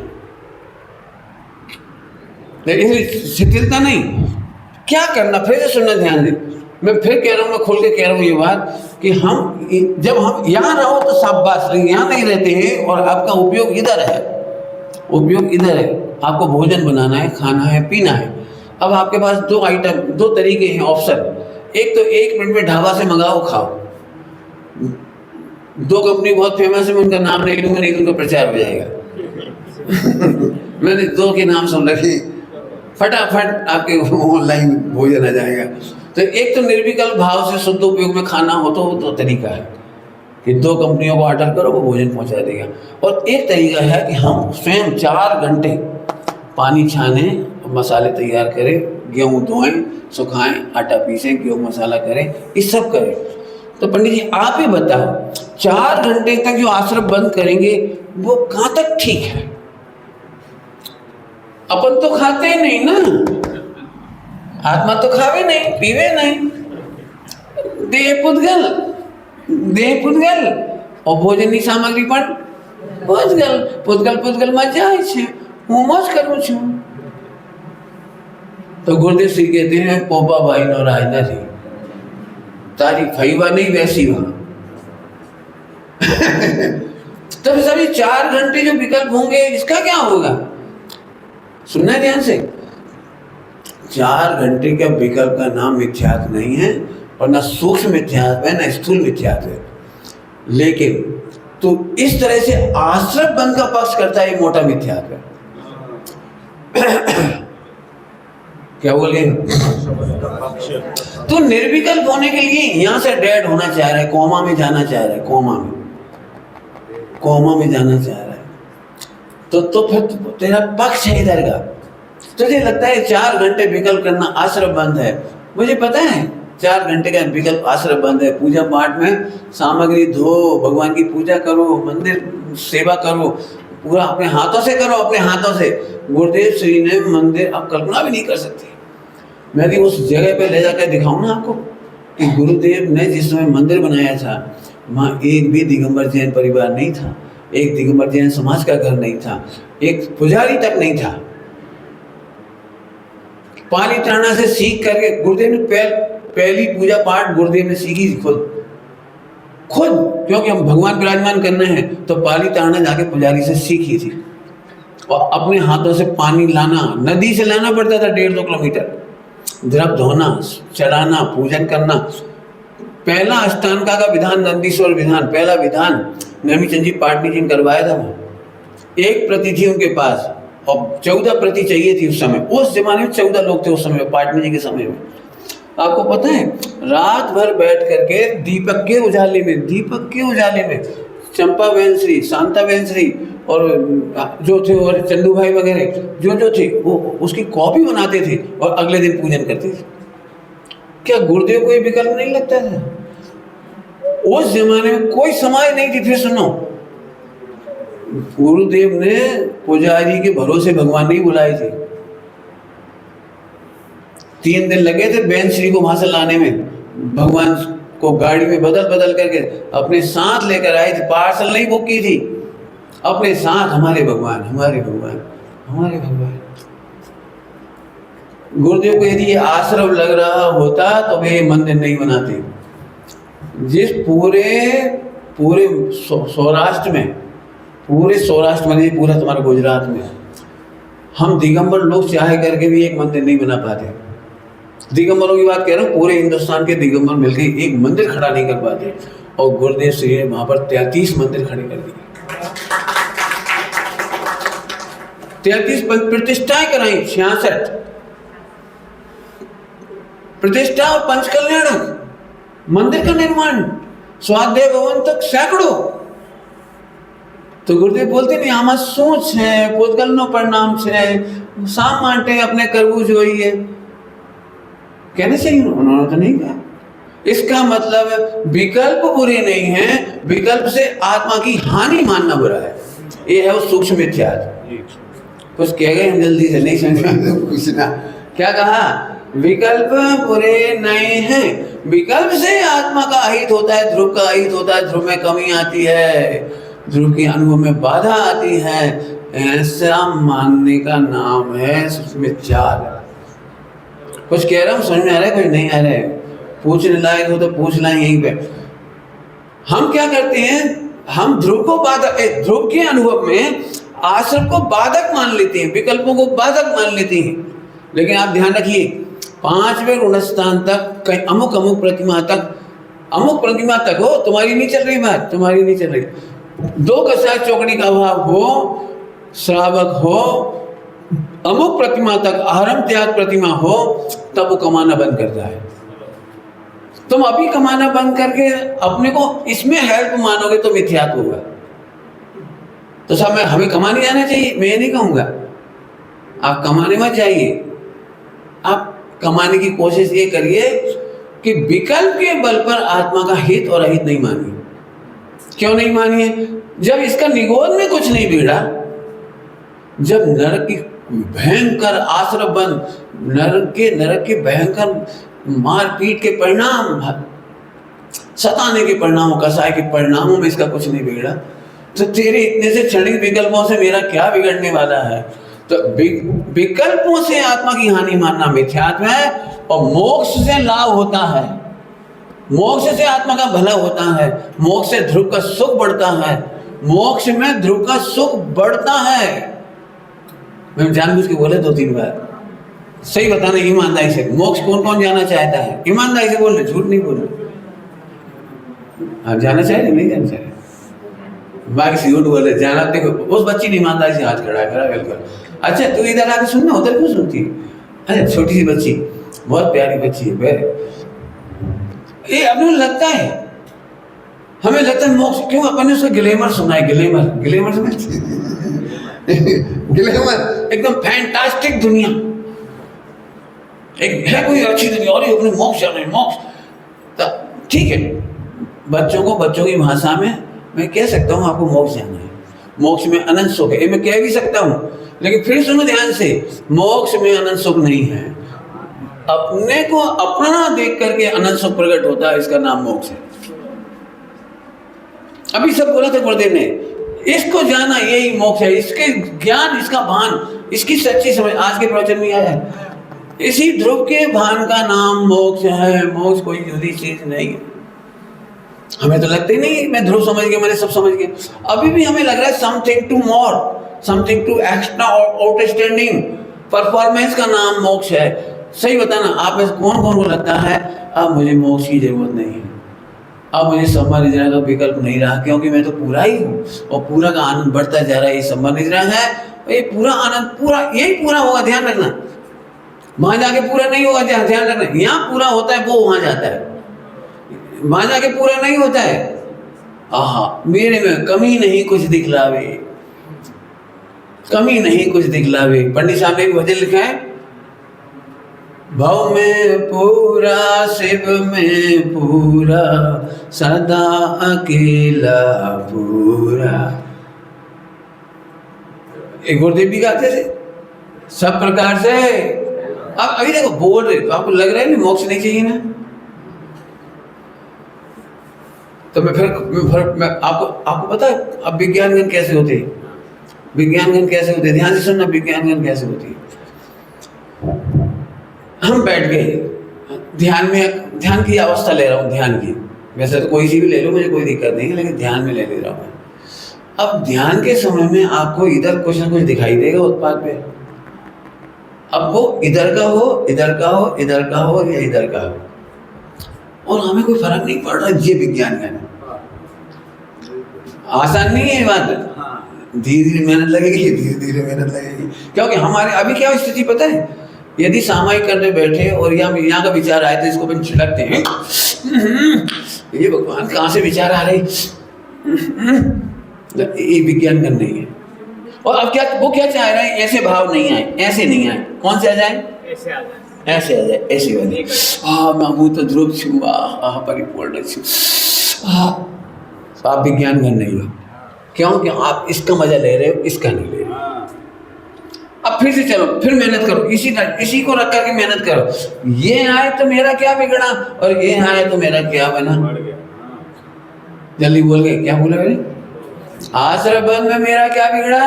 लेकिन शिथिलता नहीं। क्या करना, फिर से सुनना ध्यान दे। मैं फिर कह रहा हूँ, मैं खोल के कह रहा हूँ ये बात कि हम जब हम यहाँ रहो तो शाबाश, यहाँ नहीं रहते हैं और आपका उपयोग इधर है, उपयोग इधर है। आपको भोजन बनाना है, खाना है, पीना है। अब आपके पास दो तरीके हैं ऑप्शन। एक तो 1 मिनट में ढाबा से मंगाओ खाओ। 2 कंपनी बहुत फेमस है, मैं उनका नाम नहीं लूँगा, नहीं तो उनका प्रचार हो जाएगा। मैंने 2 के नाम सुन रखे, फटाफट आपके ऑनलाइन भोजन आ जाएगा। तो एक तो निर्विकल्प भाव से शुद्ध उपयोग में खाना हो तो 2 तरीका है कि 2 कंपनियों को ऑर्डर करो, वो भोजन पहुंचा देगा। और एक तरीका है कि हम स्वयं 4 घंटे पानी छाने, मसाले तैयार करें, गेहूँ धोएं, सुखाएं, आटा पीसें, गेहूँ मसाला करें, ये सब करें। तो पंडित जी आप ही बताओ, 4 घंटे तक जो आश्रम बंद करेंगे वो कहाँ तक ठीक है? अपन तो खाते ही नहीं ना, आत्मा तो खावे नहीं, पीवे नहीं, देह पुद्गल और भोजननी सामग्री પણ પૂતગલ માં જાય છે, હું મોજ કરું છું। तो गुरुदेव श्री कहते हैं, पोपा भाई नो राज नहीं, तारी फईवा नहीं वैसी वहां। तब सभी 4 घंटे जो विकल्प होंगे, इसका क्या होगा? सुनना ध्यान से। 4 घंटे का विकल्प का नाम मिथ्यात्व नहीं है, और ना सूक्ष्म मिथ्यात्व है, ना स्थूल मिथ्यात्व है। लेकिन तो इस तरह से आश्रम बंद का पक्ष करता है, मोटा मिथ्यात्व है। क्या बोले? तो निर्विकल्प होने के लिए यहां से डेड होना चाह रहा है, कोमा में जाना चाह रहा है, कोमा में जाना चाह रहा है। तो फिर तेरा पक्ष है इधर का। तुझे लगता है 4 घंटे विकल्प करना आश्रम बंद है। मुझे पता है 4 घंटे का विकल्प आश्रम बंद है। पूजा पाठ में सामग्री धो, भगवान की पूजा करो, मंदिर सेवा करो, पूरा अपने हाथों से करो, अपने हाथों से। गुरुदेव श्री ने मंदिर, आप कल्पना भी नहीं कर सकते। मैं भी उस जगह पे ले जाकर दिखाऊं ना आपको कि गुरुदेव ने जिस समय मंदिर बनाया था, वहाँ एक भी दिगंबर जैन परिवार नहीं था, एक दिगंबर जैन समाज का घर नहीं था, एक पुजारी तक नहीं था। पालीताना से सीख करके गुरुदेव ने पहली पूजा पाठ गुरुदेव ने सीखी खुद। खुद, क्योंकि हम भगवान विराजमान करने हैं तो पाली ताड़ना जाके पुजारी से सीखी थी, और अपने हाथों से पानी लाना, नदी से लाना पड़ता था 1.5-2 किलोमीटर, द्रव धोना, चढ़ाना, पूजन करना। पहला अष्टांगा का विधान, नंदीश्वर विधान, पहला विधान नेमीचंद जी पाटनी जी ने करवाया था। 1 प्रति थी उनके पास और 14 प्रति चाहिए थी उस समय। उस जमाने में 14 लोग थे उस समय, पाटनी जी के समय में। आपको पता है, रात भर बैठ करके दीपक के उजाले में चंपा बहन श्री, शांता बहन श्री और जो थे और चंदू भाई वगैरह जो थे वो उसकी कॉपी बनाते थे और अगले दिन पूजन करते थे। क्या गुरुदेव को ये विकल्प नहीं लगता था? उस जमाने में कोई समाज नहीं थी। फिर सुनो, गुरुदेव ने पुजारी के भरोसे भगवान नहीं बुलाए थे। 3 दिन लगे थे बहन श्री को वहां से लाने में, भगवान को गाड़ी में बदल करके अपने साथ लेकर आए थे। पार्सल नहीं बुक की थी, अपने साथ। हमारे भगवान, हमारे भगवान, हमारे भगवान। गुरुदेव को यदि ये आश्रम लग रहा होता तो वे मंदिर नहीं बनाते। जिस पूरे सौराष्ट्र में, पूरे तुम्हारे गुजरात में हम दिगंबर लोग चाहे करके भी एक मंदिर नहीं बना पाते। दिगंबरों की बात कह रहा हूँ, पूरे हिंदुस्तान के दिगंबर मिलकर एक मंदिर खड़ा नहीं कर पाते, और गुरुदेव श्री ने वहां पर 33 मंदिर खड़े कर दिए। 33 प्रतिष्ठाएं कराई, 66 प्रतिष्ठा और पंचकल्याणक मंदिर का निर्माण, स्वाध्याय भवन तक सैकड़ों। तो गुरुदेव बोलते नहीं, आमा શું છે પૂતગલનો परिणाम છે, શા માટે अपने करવું જોઈએ? कहना चाहिए, उन्होंने तो नहीं कहा। इसका मतलब विकल्प बुरे नहीं है, विकल्प से आत्मा की हानि मानना बुरा है। ये है वो सूक्ष्म मिथ्यात्व। कुछ कह गए हम जल्दी से, नहीं समझ पूछना क्या कहा? विकल्प बुरे नहीं हैं, विकल्प से आत्मा का अहित होता है, ध्रुव का अहित होता है, ध्रुव में कमी आती है, ध्रुव के अनुभव में बाधा आती है। ऐसा मानने का नाम है मिथ्यात्व। कुछ कह रहा हूँ, समझ में आ रहा है? कुछ नहीं आ रहा है? पूछने लायक हो तो पूछ लाएं यहीं पे। हम क्या करते हैं, हम ध्रुव को बाधक, ध्रुव के अनुभव में आश्रम को बाधक मान लेते हैं, विकल्पों को बाधक मान लेते हैं। लेकिन आप ध्यान रखिए, 5वें गुणस्थान तक, कहीं अमुक प्रतिमा तक हो, तुम्हारी नहीं चल रही बात, तुम्हारी नहीं चल रही। 2 कसाय चौकड़ी का अभाव हो, श्रावक हो, अमुक प्रतिमा तक आरम त्याग प्रतिमा हो, तब वो कमाना बंद करता है। तुम अभी कमाना बंद करके अपने को इसमें हेल्प मानोगे तो मिथ्यात्व होगा। तो सब हमें कमाने जाना चाहिए, मैं नहीं कहूँगा आप कमाने मत जाइए। आप कमाने की कोशिश ये करिए कि विकल्प के बल पर आत्मा का हित और अहित नहीं मानिए। क्यों नहीं मानिए? जब इसका निगोद में कुछ नहीं बिगड़ा, जब नरक की भयंकर आश्रम बंद, नरक के भयंकर मारपीट के परिणाम, सताने के परिणामों, कसाय के परिणामों में इसका कुछ नहीं बिगड़ा, तो तेरे इतने से क्षणिक विकल्पों से मेरा क्या बिगड़ने वाला है? तो विकल्पों से आत्मा की हानि मानना मिथ्यात्व है। और मोक्ष से लाभ होता है, मोक्ष से आत्मा का भला होता है, मोक्ष से ध्रुव का सुख बढ़ता है, मोक्ष में ध्रुव का सुख बढ़ता है। मैं जानबूझ के बोले 2-3 बार, सही बताना ईमानदारी से। मोक्ष कौन कौन जाना चाहता है? ईमानदारी से बोलना, झूठ नहीं बोलना। आप जाना चाहिए नहीं जाना चाहिए, बाकी से झूठ बोले जाना। देखो उस बच्ची ने ईमानदारी से हाथ खड़ा करा, बिल्कुल। अच्छा तू इधर आके सुनना, उधर क्यों सुनती? अरे छोटी सी बच्ची, बहुत प्यारी बच्ची है। ये अपने लगता है, हमें लगता है मोक्ष क्यों? अपन ने उसका ग्लैमर सुना है, ग्लैमर समझते ग्लैमर एकदम फैंटास्टिक दुनिया, एक है कोई अच्छी दुनिया, और अपने मोक्ष जाना है, मोक्ष। ठीक है, बच्चों की भाषा में मैं कह सकता हूँ आपको मोक्ष जाना है, मोक्ष में अनंत सुख है, ये मैं कह भी सकता हूँ। लेकिन फिर सुनो ध्यान से, मोक्ष में अनंत सुख नहीं है। अपने को अपना देख करके अनंत सुख प्रकट होता है, इसका नाम मोक्ष है। अभी सब बोला था गुरुदेव ने, इसको जाना यही मोक्ष है, इसके ज्ञान, इसका भान, इसकी सच्ची समझ आज के प्रवचन में आया है। इसी ध्रुव के भान का नाम मोक्ष है। मोक्ष कोई जुदी चीज नहीं है। हमें तो लगता ही नहीं मैं ध्रुव समझ गया, मैंने सब समझ गया। अभी भी हमें लग रहा है something to more, something to extra outstanding. Performance का नाम मोक्ष है। सही बताना, आप में कौन कौन को लगता है अब मुझे मोक्ष की जरूरत नहीं है, अब मुझे सम्मान निद्रा का विकल्प नहीं रहा, क्योंकि मैं तो पूरा ही हूँ और पूरा का आनंद बढ़ता जा रहा है। ये सम्मान निद्रा है, ये पूरा आनंद पूरा यही पूरा होगा, ध्यान रखना। वहां जाके पूरा नहीं होगा, ध्यान रखना। यहाँ पूरा होता है वो वहां जाता है, वहां जाके पूरा नहीं होता है। आहा, मेरे में कमी नहीं कुछ दिखलावे, कमी नहीं कुछ दिखलावे। पंडित साहब ने एक भजन लिखा है, भव में पूरा शिव में पूरा सदा अकेला पूरा। एक गुरुदेव भी गाते थे सब प्रकार से। अब अभी देखो बोल रहे तो आपको लग रहा है ना मोक्ष नहीं चाहिए ना, तो मैं आपको पता है अब विज्ञान गण कैसे होते हैं, विज्ञान गण कैसे होते हैं, ध्यान से सुनना, विज्ञान गण कैसे होती है। हम बैठ गए ध्यान में, ध्यान की अवस्था ले रहा हूँ, ध्यान की, वैसे तो कोई सी भी ले लो मुझे कोई दिक्कत नहीं है, लेकिन ध्यान में ले रहा हूँ। अब ध्यान के समय में आपको इधर कुछ ना कुछ दिखाई देगा उत्पाद पे, अब वो इधर का हो, इधर का हो, इधर का हो या इधर का हो, और हमें कोई फर्क नहीं पड़ रहा। ये विज्ञान का आसान नहीं है बात, धीरे धीरे मेहनत लगेगी, धीरे धीरे मेहनत लगेगी। क्योंकि हमारे अभी क्या स्थिति पता है, यदि सामायिक करने बैठे और यहाँ का विचार आए तो इसको अपन छिड़कते हैं, ये भगवान कहाँ से विचार आ रहे, ये विज्ञान गण नहीं है। और अब क्या वो क्या चाह रहे हैं, ऐसे भाव नहीं आए, ऐसे नहीं आए, कौन से आ जाए, ऐसे आ जाए, ऐसे आ जाए, ऐसे वाले। मैं तो ध्रुव छू, परिपूर्ण छू। आप विज्ञान गण नहीं हो, क्योंकि आप इसका मजा ले रहे हो, इसका नहीं ले रहे हो। अब फिर से चलो, फिर मेहनत करो, इसी को रख करके मेहनत करो। ये आए तो मेरा क्या बिगड़ा, और ये आए तो मेरा क्या बना। जल्दी बोल गए, क्या बोले मेरे, आश्रय बंध में मेरा क्या बिगड़ा,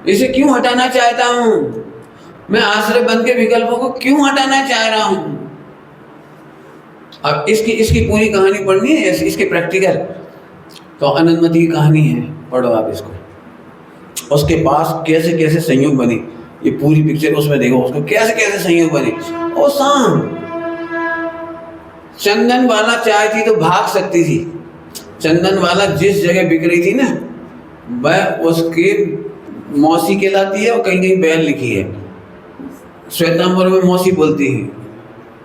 इसे क्यों हटाना चाहता हूं मैं, आश्रय बंध के विकल्पों को क्यों हटाना चाह रहा हूं। अब इसकी पूरी कहानी पढ़नी है, इसके प्रैक्टिकल, तो अनंतमती की कहानी है, पढ़ो आप इसको। उसके पास कैसे कैसे संयोग बनी, ये पूरी पिक्चर उसमें देखो, उसको कैसे कैसे संयोग बने। ओ शाम, चंदन वाला चाय थी तो भाग सकती थी, चंदन वाला जिस जगह बिक रही थी ना, वह उसकी मौसी कहलाती है, और कहीं कहीं बहन लिखी है, श्वेतांबर में मौसी बोलती है,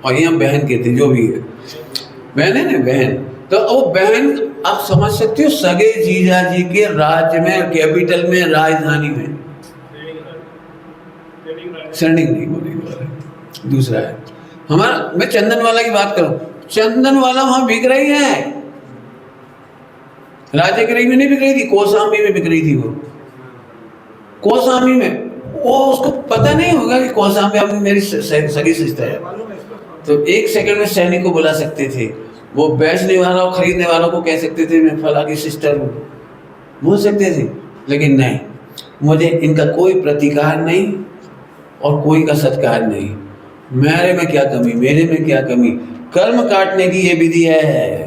और यहाँ बहन कहते, जो भी है बहन है ना, बहन। तो वो बहन आप समझ सकते हो, सगे जीजा जी के राज्य में, कैपिटल में, राजधानी में, सरनिंग नहीं बोलेंगे, दूसरा है हमारा। मैं चंदन वाला की बात करूं, चंदन वाला वहां बिक रही है, राजगिरी में नहीं बिक रही थी, कौशाम्बी में बिक रही थी वो, कौशाम्बी में। वो उसको पता नहीं होगा कि कौशाम्बी अपनी मेरी सगी सिस्टर है, तो एक सेकंड में सैनिक को बुला सकते थे, वो बेचने वाला और खरीदने वालों को कह सकते थे मैं फला की सिस्टर हूँ, बोल सकते थे। लेकिन नहीं, मुझे इनका कोई प्रतिकार नहीं और कोई का सत्कार नहीं। मेरे में क्या कमी, मेरे में क्या कमी, कर्म काटने की ये विधि है।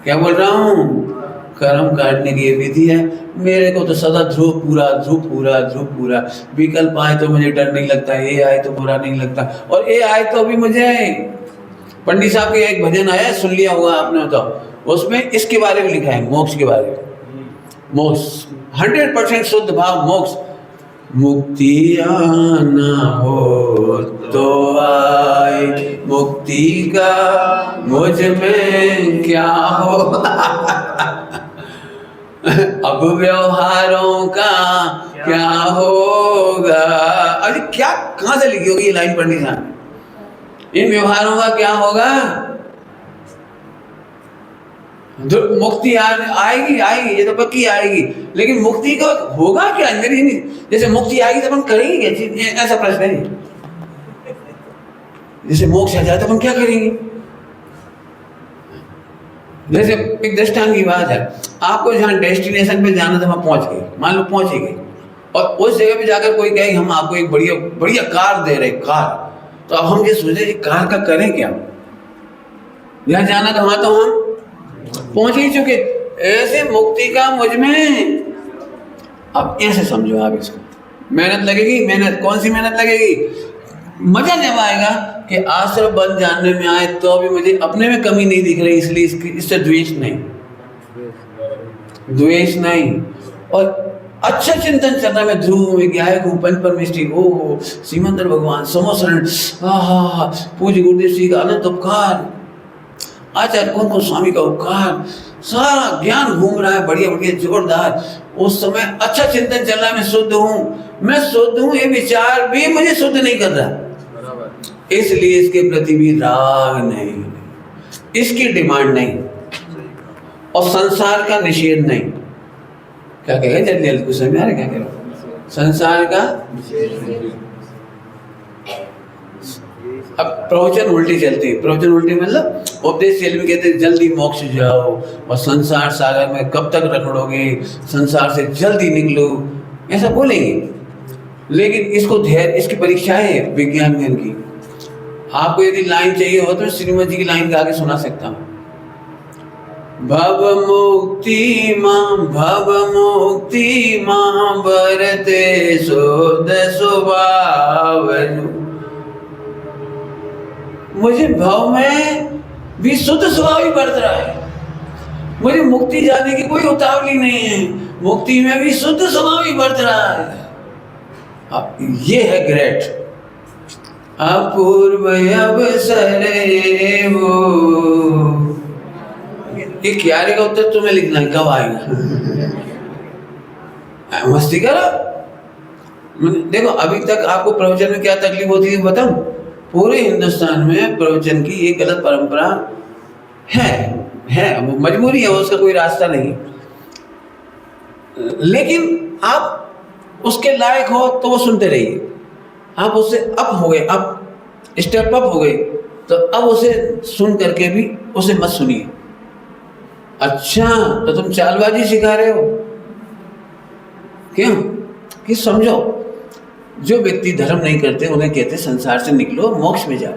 क्या बोल रहा हूँ, कर्म काटने की ये विधि है। मेरे को तो सदा ध्रुव पूरा, ध्रुव पूरा, ध्रुव पूरा। विकल्प आए तो मुझे डर नहीं लगता, ये आए तो बुरा नहीं लगता, और ये आए तो भी मुझे। पंडित साहब के एक भजन आया, सुन लिया होगा आपने, तो उसमें इसके बारे में लिखा है, मोक्ष के बारे में। मोक्ष 100% शुद्ध भाव मोक्ष। मुक्ति आना हो तो आए, मुक्ति का मुझ में क्या हो अब व्यवहारों का क्या होगा। अरे क्या, कहां से लिखी होगी ये लाइन पंडित साहब, इन व्यवहारों का क्या होगा। मुक्ति आएगी, आएगी, ये तो पक्की आएगी, लेकिन मुक्ति का होगा क्या, मेरी नहीं। जैसे मुक्ति आएगी तो अपन करेंगे क्या चीज, ऐसा प्रश्न है। जैसे मोक्ष आ जाए तो अपन क्या करेंगे। जैसे एक दृष्टांत की बात है, आपको जहाँ डेस्टिनेशन पे जाना था वहां पहुंच गए, मान लो पहुंच ही गए, और उस जगह पे जाकर कोई कहे हम आपको एक बढ़िया बढ़िया कार दे रहे, कार, तो अब हम ये सोचे कार का करें क्या। यहाँ जाना था, वहां तो हम पहुंच ही चुके। ऐसे मुक्ति का मुझ में, अब ऐसे समझो आप इसको, मेहनत लगेगी। मेहनत कौन सी मेहनत लगेगी? मजा जब आएगा कि आश्रम बन जानने में आए तो अभी मुझे अपने में कमी नहीं दिख रही, इसलिए इससे द्वेष नहीं, द्वेष नहीं। और अच्छा चिंतन चल रहा है, मैं ध्रुव में गायक हूँ, पंच परमेष्ठी, ओ सीमंदर भगवान, समोसरण, पूज्य गुरुदेव श्री का अनंत उपकार, आचार्य कौन को स्वामी का उपकार, सारा ज्ञान घूम रहा है बढ़िया बढ़िया जोरदार। उस समय अच्छा चिंतन चल रहा है, मैं शुद्ध हूँ, ये विचार भी मुझे शुद्ध नहीं कर रहा, इसलिए इसके प्रति भी राग नहीं, इसकी डिमांड नहीं, और संसार का निषेध नहीं। क्या कहेगा जल्दी जल्दी, कुछ समझ आ रहा है क्या कह रहा हूं? संसार का, अब प्रवचन उल्टी चलती है, प्रवचन उल्टी मतलब उपदेश में कहते हैं जल्दी मोक्ष जाओ, और संसार सागर में कब तक रखड़ोगे, संसार से जल्दी निकलो, ऐसा बोलेंगे। लेकिन इसको धैर्य, इसकी परीक्षा है विज्ञान में इनकी। आपको यदि लाइन चाहिए हो तो मैं श्रीमद जी की लाइन गा के सुना सकता हूँ। भव मुक्ति मां बरते शुद्ध स्वभाव। मुझे भव में भी शुद्ध स्वभाव ही बरत रहा है, मुझे मुक्ति जाने की कोई उतावली नहीं है, मुक्ति में भी शुद्ध स्वभाव ही बरत रहा है। अब ये है ग्रेट। अपूर्व अवसरे वो, ये क्यारे का उत्तर तुम्हें लिखना है, कब आएगा? मस्ती करो। देखो अभी तक आपको प्रवचन में क्या तकलीफ होती है बताऊं? पूरे हिंदुस्तान में प्रवचन की एक गलत परंपरा है, वो मजबूरी है, उसका कोई रास्ता नहीं। लेकिन आप उसके लायक हो तो वो सुनते रहिए। आप उससे अप हो गए, अब स्टेप अप हो गए, तो अब उसे सुन करके भी उसे मत सुनिए। अच्छा तो तुम चालबाजी सिखा रहे हो, क्यों? कि समझो, जो व्यक्ति धर्म नहीं करते उन्हें कहते संसार से निकलो, मोक्ष में जाओ।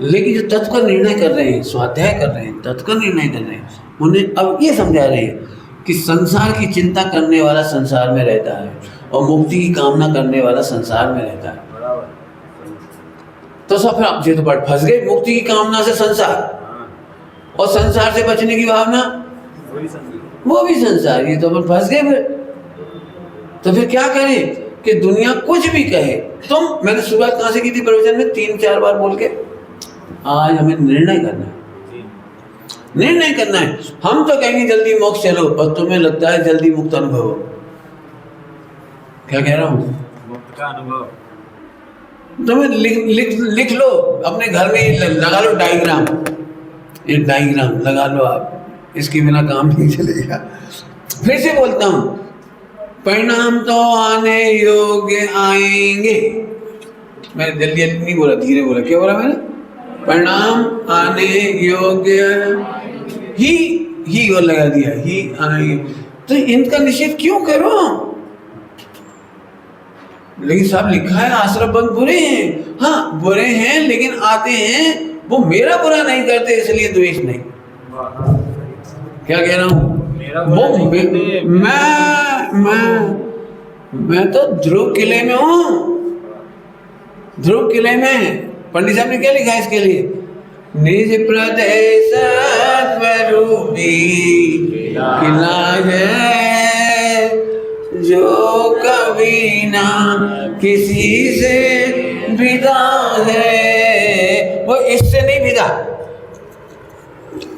लेकिन जो तत्व का निर्णय कर रहे हैं, स्वाध्याय कर रहे हैं, तत्व का निर्णय कर रहे हैं, उन्हें अब ये समझा रहे हैं कि संसार की चिंता करने वाला संसार में रहता है और मुक्ति की कामना करने वाला संसार में रहता है। तो सब फिर आप जो तो बट फंस गए, मुक्ति की कामना से संसार और संसार से बचने की भावना, वो भी संसार, ये तो अपन फंस गए फिर। तो फिर क्या करें कि दुनिया कुछ भी कहे, मैंने शुरुआत कहाँ से की थी प्रवचन में? 3-4 बार बोल के, आज हमें निर्णय करना है, निर्णय करना है। हम तो कहेंगे जल्दी मोक्ष चलो, और तुम्हें लगता है जल्दी मुक्त अनुभव। क्या कह रहा हूँ? मुक्त का अनुभव तुम्हें लिख लो अपने घर में, लगा लो डायग्राम, एक डायग्राम लगा लो आप, इसके बिना काम नहीं चलेगा। फिर से बोलता हूँ, परिणाम तो आने योग्य आएंगे। मैंने जल्दी जल्दी नहीं बोला, धीरे बोला। क्या बोला मैंने? परिणाम आने योग्य ही और लगा दिया, ही आएंगे। तो इनका निषेध क्यों करो? लेकिन साहब लिखा है आश्रम बंद बुरे हैं। हाँ बुरे हैं, लेकिन आते हैं, वो मेरा बुरा नहीं करते, इसलिए द्वेष नहीं। क्या कह रहा हूँ? वो मैं तो ध्रुव किले में हूँ। ध्रुव किले में पंडित साहब ने क्या लिखा है इसके लिए? निज प्रदेश स्वरूपी किला है, जो कभी ना किसी से विदा है। वो इससे नहीं विदा,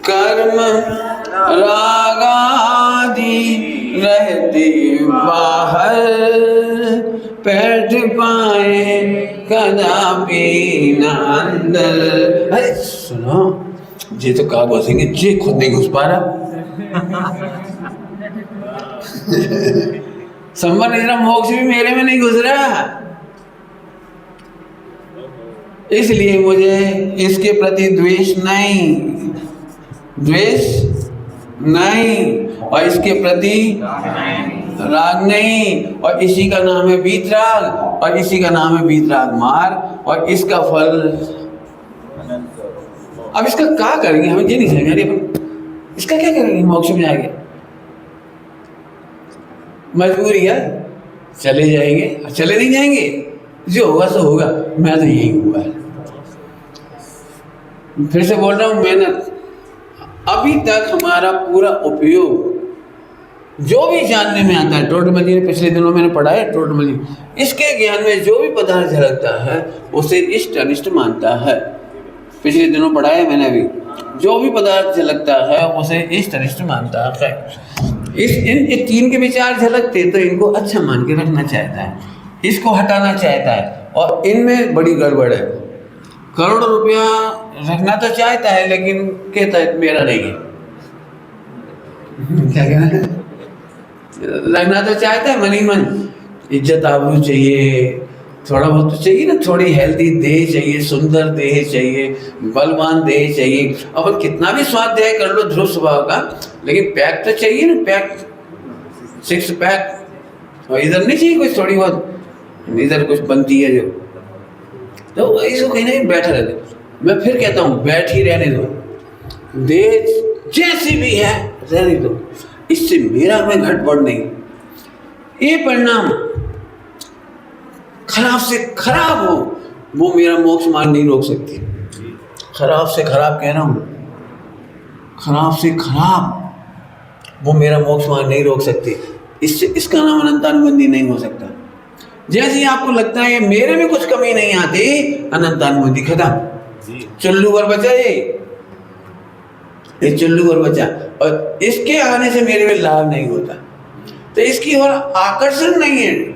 कर्म रागादि रहते बाहर, बैठ पाए कदापि न अंदर। अरे सुनो, ये तो कहा घुसेंगे, ये खुद नहीं घुस पा रहा। संबर निद्रा मोक्ष भी मेरे में नहीं घुस रहा, इसलिए मुझे इसके प्रति द्वेष नहीं, और इसके प्रति राग नहीं, और इसी का नाम है वीतराग, और इसी का नाम है वीतराग मार, और इसका फल। अब इसका क्या करेंगे हमें ये नहीं समझ आ रही। इसका क्या करेंगे, मोक्ष में जाएंगे, मजबूरी है, चले जाएंगे, चले नहीं जाएंगे, जो होगा सो होगा, मैं तो यही हुआ। फिर से बोल रहा हूँ, मेहनत। अभी तक हमारा पूरा उपयोग जो भी जानने में आता है, टोटमली पिछले दिनों मैंने पढ़ा है, टोटमली इसके ज्ञान में जो भी पदार्थ झलकता है उसे इष्ट अनिष्ट मानता है। पिछले दिनों पढ़ा है मैंने अभी, जो भी पदार्थ झलकता है उसे इष्ट अनिष्ट मानता है। इन तीन के विचार झलकते तो इनको अच्छा मान के रखना चाहता है, इसको हटाना चाहता है, और इनमें बड़ी गड़बड़ है। करोड़ों रुपया रखना तो चाहता है लेकिन कहता है मेरा नहीं है। क्या कहना है, रखना तो चाहता है मन ही मन, इज्जत आबरू चाहिए, थोड़ा बहुत तो चाहिए ना, थोड़ी हेल्दी देह चाहिए, सुंदर देह चाहिए, बलवान देह चाहिए। अब कितना भी स्वाध्याय कर लो ध्रुव स्वभाव का, लेकिन पैक तो चाहिए ना, पैक, सिक्स पैक। और इधर नहीं चाहिए कुछ, थोड़ी बहुत इधर कुछ बनती है जो, तो इसको कहीं ना बैठा रहते। मैं फिर कहता हूँ बैठ ही रहने दो, देह जैसी भी है रहने दो, इससे मेरा में घटबढ़ नहीं। ये परिणाम खराब से खराब हो वो मेरा मोक्ष मार्ग नहीं रोक सकती। खराब से खराब कह रहा हूँ, खराब से खराब वो मेरा मोक्ष मार्ग नहीं रोक सकती। इससे इसका नाम अनंतानुबंधी नहीं हो सकता। जैसे ही आपको लगता है मेरे में कुछ कमी नहीं आती, अनंतानुबंधी खत्म, चुल्लू पर बचा ये चुल्लू पर बचा, और इसके आने से मेरे में लाभ नहीं होता, तो इसकी और आकर्षण नहीं है,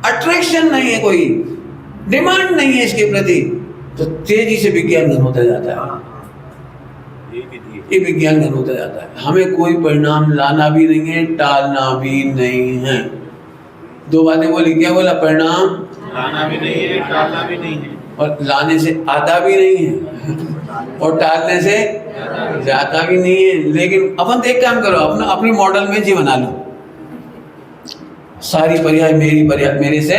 अट्रैक्शन नहीं है, कोई डिमांड नहीं है इसके प्रति, तो तेजी से विज्ञान घन होता जाता है। ये विज्ञान घन होता जाता है। हमें कोई परिणाम लाना भी नहीं है, टालना भी नहीं है। दो बातें बोली, क्या बोला, परिणाम लाना भी नहीं है, टालना भी नहीं है, और लाने से आता भी नहीं है और टालने से जाता भी नहीं है। लेकिन अपन एक काम करो, अपना अपने मॉडल में जी बना लो, सारी पर्याय मेरी पर्याय मेरे से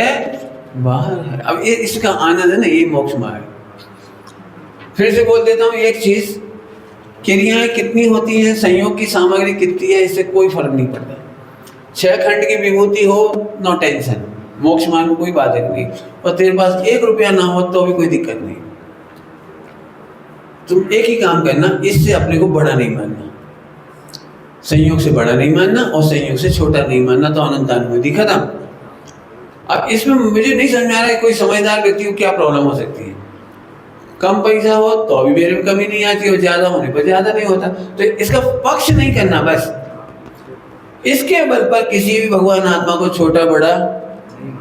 बाहर है। अब ये इसका आनंद है ना, ये मोक्ष मार्ग। फिर से बोल देता हूँ एक चीज, क्रियाएं कितनी होती हैं, संयोग की सामग्री कितनी है, इससे कोई फर्क नहीं पड़ता। 6 खंड की विभूति हो, नो टेंशन, मोक्ष मार्ग में कोई बाधक नहीं। और तेरे पास 1 रुपया ना हो तो भी कोई दिक्कत नहीं। तुम एक ही काम करना, इससे अपने को बड़ा नहीं मानना, संयोग से बड़ा नहीं मानना और संयोग से छोटा नहीं मानना, तो अनंतानुबंधी खत्म। अब इसमें मुझे नहीं समझ में आ रहा है कोई समझदार व्यक्ति को क्या प्रॉब्लम हो सकती है। कम पैसा हो तो भी मेरे में कमी नहीं आती, और ज्यादा होने पर ज्यादा नहीं होता, तो इसका पक्ष नहीं करना, बस इसके बल पर किसी भी भगवान आत्मा को छोटा बड़ा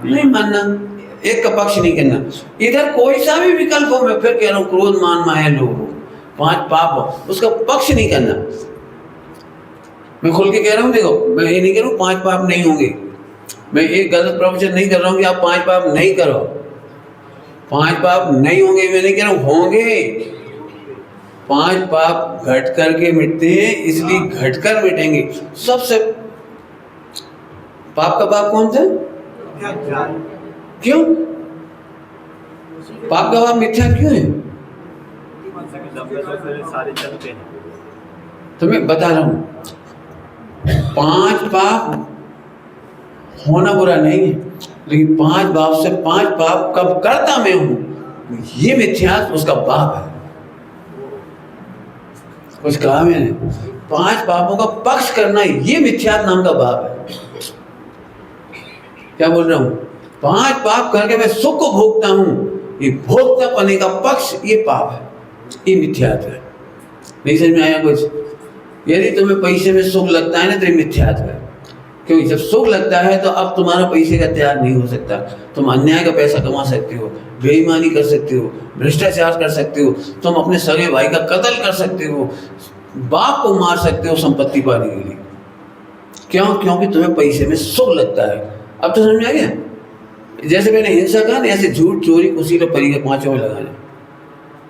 नहीं मानना, एक का पक्ष नहीं करना। इधर कोई सा भी विकल्प हो, मैं फिर कह रहा हूँ, क्रोध मान माया लोभ हो, 5 पाप हो, उसका पक्ष नहीं करना। मैं खुल के कह रहा हूँ, देखो मैं ये नहीं कह रहा हूँ 5 पाप नहीं होंगे, मैं एक गलत प्रवचन नहीं कर रहा हूँ कि आप 5 पाप नहीं करो, 5 पाप नहीं होंगे मैं नहीं कह रहा हूँ, होंगे। 5 पाप घट करके मिटते हैं, इसलिए घट कर मिटेंगे। सबसे पाप का पाप कौन था, क्यों पाप का पाप मिथ्या क्यों है, तो मैं बता रहा हूं, 5 पाप होना बुरा नहीं है, लेकिन 5 पाप से 5 पाप कब करता मैं हूं, ये मिथ्या उसका पाप है। कुछ कहा मैंने, 5 पापों का पक्ष करना ये मिथ्या नाम का पाप है। क्या बोल रहा हूं, 5 पाप करके मैं सुख को भोगता हूं, ये भोगता पने का पक्ष ये पाप है, ये मिथ्यात्व है। नहीं समझ में आया कुछ? यदि तुम्हें पैसे में सुख लगता है ना तो ये मिथ्यात्व है, क्योंकि जब सुख लगता है तो अब तुम्हारा पैसे का त्याग नहीं हो सकता। तुम अन्याय का पैसा कमा सकते हो, बेईमानी कर सकते हो, भ्रष्टाचार कर सकते हो, तुम अपने सगे भाई का कत्ल कर सकते हो, बाप को मार सकते हो संपत्ति पाने के लिए। क्यों? क्योंकि तुम्हें पैसे में सुख लगता है। अब तो समझ में आ गया? जैसे मैंने हिंसा कहा ना, ऐसे झूठ चोरी कुसीला परिग्रह 5 में लगाना।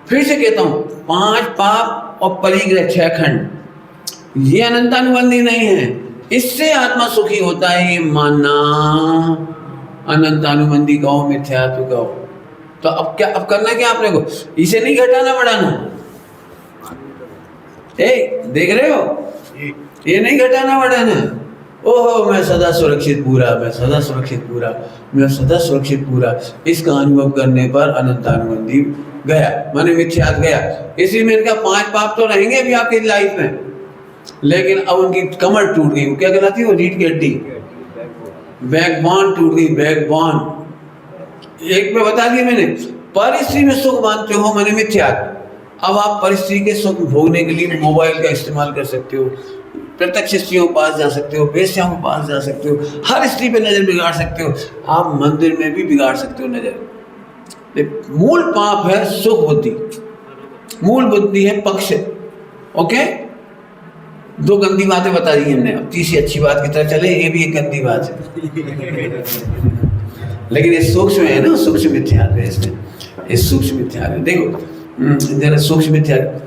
फिर से कहता हूँ, 5 पाप और परिग्रह 6 खंड ये अनंतानुबंधी नहीं है, इससे आत्मा सुखी होता है, ये मानना। अनंतानुबंधी कहो, मिथ्यात्व कहो, तो अब क्या, अब करना क्या आपने को, इसे नहीं घटाना बढ़ाना, देख रहे हो, ये नहीं घटाना बढ़ाना। ओहो मैं सदा सुरक्षित पूरा, मैं सदा सुरक्षित पूरा, मैं सदा सुरक्षित पूरा, इसका अनुभव करने पर अनंतानुबंधी गया, माने मिथ्यात गया। इसी में इनका 5 पाप तो रहेंगे अभी आपकी लाइफ में, लेकिन अब उनकी कमर टूट गई। वो क्या कहलाती है, वो रीढ़ की हड्डी, बैकबोन टूट गई, बैकबोन। एक में बता दिया मैंने, पर स्त्री में सुख मानते हो माने मिथ्यात। अब आप परिस्थिति के सुख भोगने के लिए मोबाइल का इस्तेमाल कर सकते हो, प्रत्यक्ष स्त्रियों के पास जा सकते हो, वेश्याओं के पास जा सकते हो, हर स्त्री पे नजर बिगाड़ सकते हो, आप मंदिर में भी बिगाड़ सकते हो नजर। मूल पाप है सुख बुद्धि, मूल बुद्धि है पक्ष। ओके, 2 गंदी बातें बता दी हमने, अब तीसरी अच्छी बात की तरफ चले। ये भी एक गंदी बात है लेकिन ये सूक्ष्म है ना, सूक्ष्म मिथ्यात्व है इसमें, ये सूक्ष्म मिथ्यात्व है। देखो जरा सूक्ष्म मिथ्यात्व,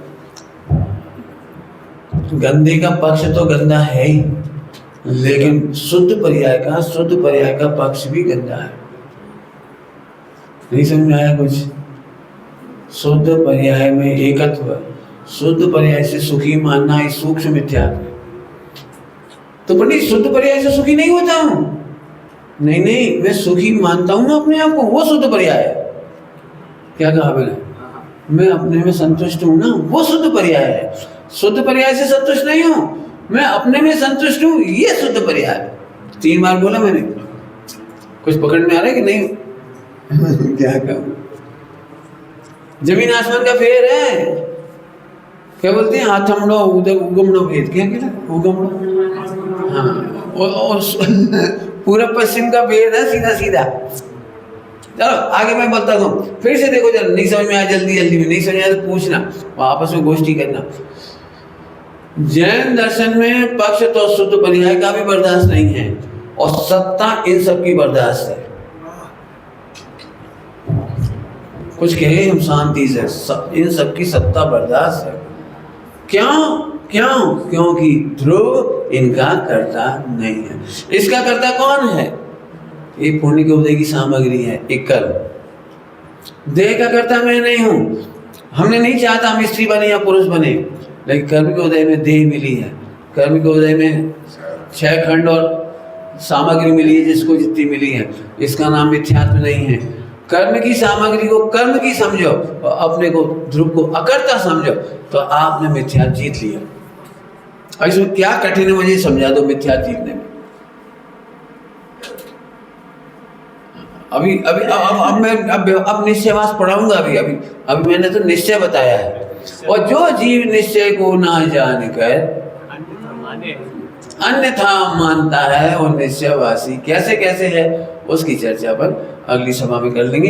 गंदे का पक्ष तो गंदा है ही, लेकिन शुद्ध पर्याय का पक्ष भी गंदा है। नहीं समझ में आया कुछ? शुद्ध पर्याय में एकत्व, शुद्ध पर्याय से सुखी मानना है सूक्ष्म मिथ्यात्व है। तो पंडित शुद्ध पर्याय से सुखी नहीं होता हूं, नहीं, मैं सुखी मानता हूं ना अपने आप को, वो शुद्ध पर्याय है। क्या कहा मैंने? मैं अपने में संतुष्ट हूं ना, वो शुद्ध पर्याय है। शुद्ध पर्याय से संतुष्ट नहीं हूं, मैं अपने में संतुष्ट हूं, ये शुद्ध पर्याय है। 3 बार बोला मैंने, कुछ पकड़ में आ रहा है कि नहीं? क्या कहूं, जमीन आसमान का फेर है। क्या बोलते हैं, हाथमड़ो उधर उगमड़ो भेद, क्या कहते उगमड़ो, हाँ, और पूरा पश्चिम का भेद है, सीधा सीधा। चलो आगे मैं बोलता हूँ, फिर से देखो जरा, नहीं समझ में आया जल्दी में, नहीं समझ में आया तो पूछना, आपस में गोष्ठी करना। जैन दर्शन में पक्ष तो शुद्ध पर्याय का भी बर्दाश्त नहीं है, और सत्ता इन सब की बर्दाश्त है। कुछ कहे हम शांति से, इन सब की सत्ता बर्दाश्त है। क्योंकि ध्रुव इनका कर्ता नहीं है। इसका कर्ता कौन है? ये पुण्य के उदय की सामग्री है, एक कर्म। देह का कर्ता मैं नहीं हूँ, हमने नहीं चाहता हम स्त्री बने या पुरुष बने, लेकिन कर्म के उदय में देह मिली है, कर्म के उदय में 6 खंड और सामग्री मिली है, जिसको जितनी मिली है, इसका नाम मिथ्यात्व नहीं है। कर्म की सामग्री को कर्म की समझो और अपने को ध्रुव को अकर्ता समझो, तो आपने मिथ्यात्व जीत लिया। अब इसमें क्या कठिन है मुझे समझा दो मिथ्यात्व जीतने में। अब निश्चयवास पढ़ाऊंगा। अभी मैंने तो निश्चय बताया है। और जो जीव निश्चय को ना जानकर अन्यथा मानता है और निश्चयवासी कैसे है, उसकी चर्चा पर अगली सभा में कर लेंगे।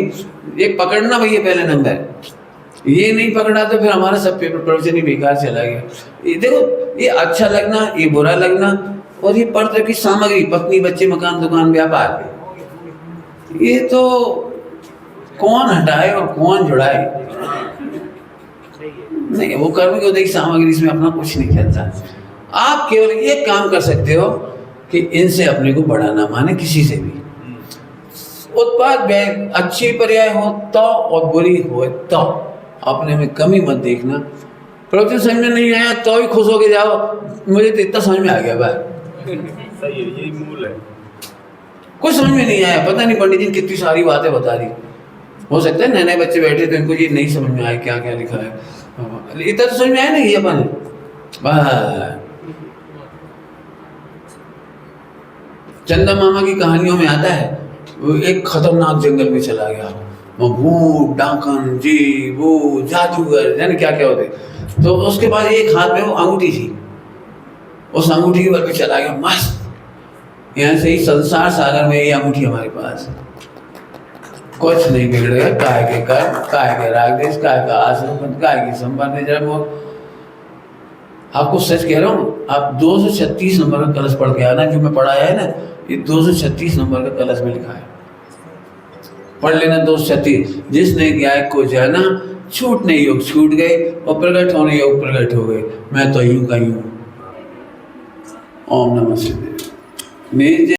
ये पकड़ना भैया पहले नंबर, ये नहीं पकड़ा तो फिर हमारा सब पेपर प्रवचन ही बेकार चला गया। ये देखो, ये अच्छा लगना, ये बुरा लगना, और ये पर्दे की सामग्री, पत्नी बच्चे मकान दुकान व्यापार, ये तो कौन हटाए और कौन जुड़ाए? नहीं, वो कर्म के उदय की सामग्री, इसमें अपना कुछ नहीं खेलता। आप केवल ये काम कर सकते हो कि इनसे अपने को बढ़ाना, माने किसी से भी उत्पाद अच्छी पर्याय हो तो और बुरी हो तो अपने में कमी मत देखना। प्रवचन समझ में नहीं आया तो भी खुश होके जाओ, मुझे तो इतना समझ में आ गया भाई, सही है, यही मूल है। कुछ समझ में नहीं आया, पता नहीं पंडित जी कितनी सारी बातें बता दी। हो सकता है नए बच्चे बैठे तो इनको ये नहीं समझ में आया क्या क्या लिखा है, इतना तो समझ में आया नहीं अपन। चंदा मामा की कहानियों में आता है, वो एक खतरनाक जंगल में चला गया, वो भूत डाकन जी वो जादूगर जाने क्या क्या होते। तो उसके बाद एक हाथ में वो अंगूठी थी, उस अंगूठी के बल पे चला गया मस्त। यहाँ से ही संसार सागर में ये अंगूठी हमारे पास, कुछ नहीं बिगड़ेगा। काय के कर्म, काय के राग देश, काय का आश्रम, काय की संपत्ति। जब आपको सच कह रहा हूँ, आप 236 नंबर का कलश पढ़ के आना, जो मैं पढ़ाया है ना, ये 236 नंबर का कलश में लिखा है, पढ़ लेना 236। जिसने ज्ञान को जाना, छूटने योग छूट गए और प्रकट होने योग प्रकट हो गए। मैं तो यूं का यूं। ओम नमः शिवाय।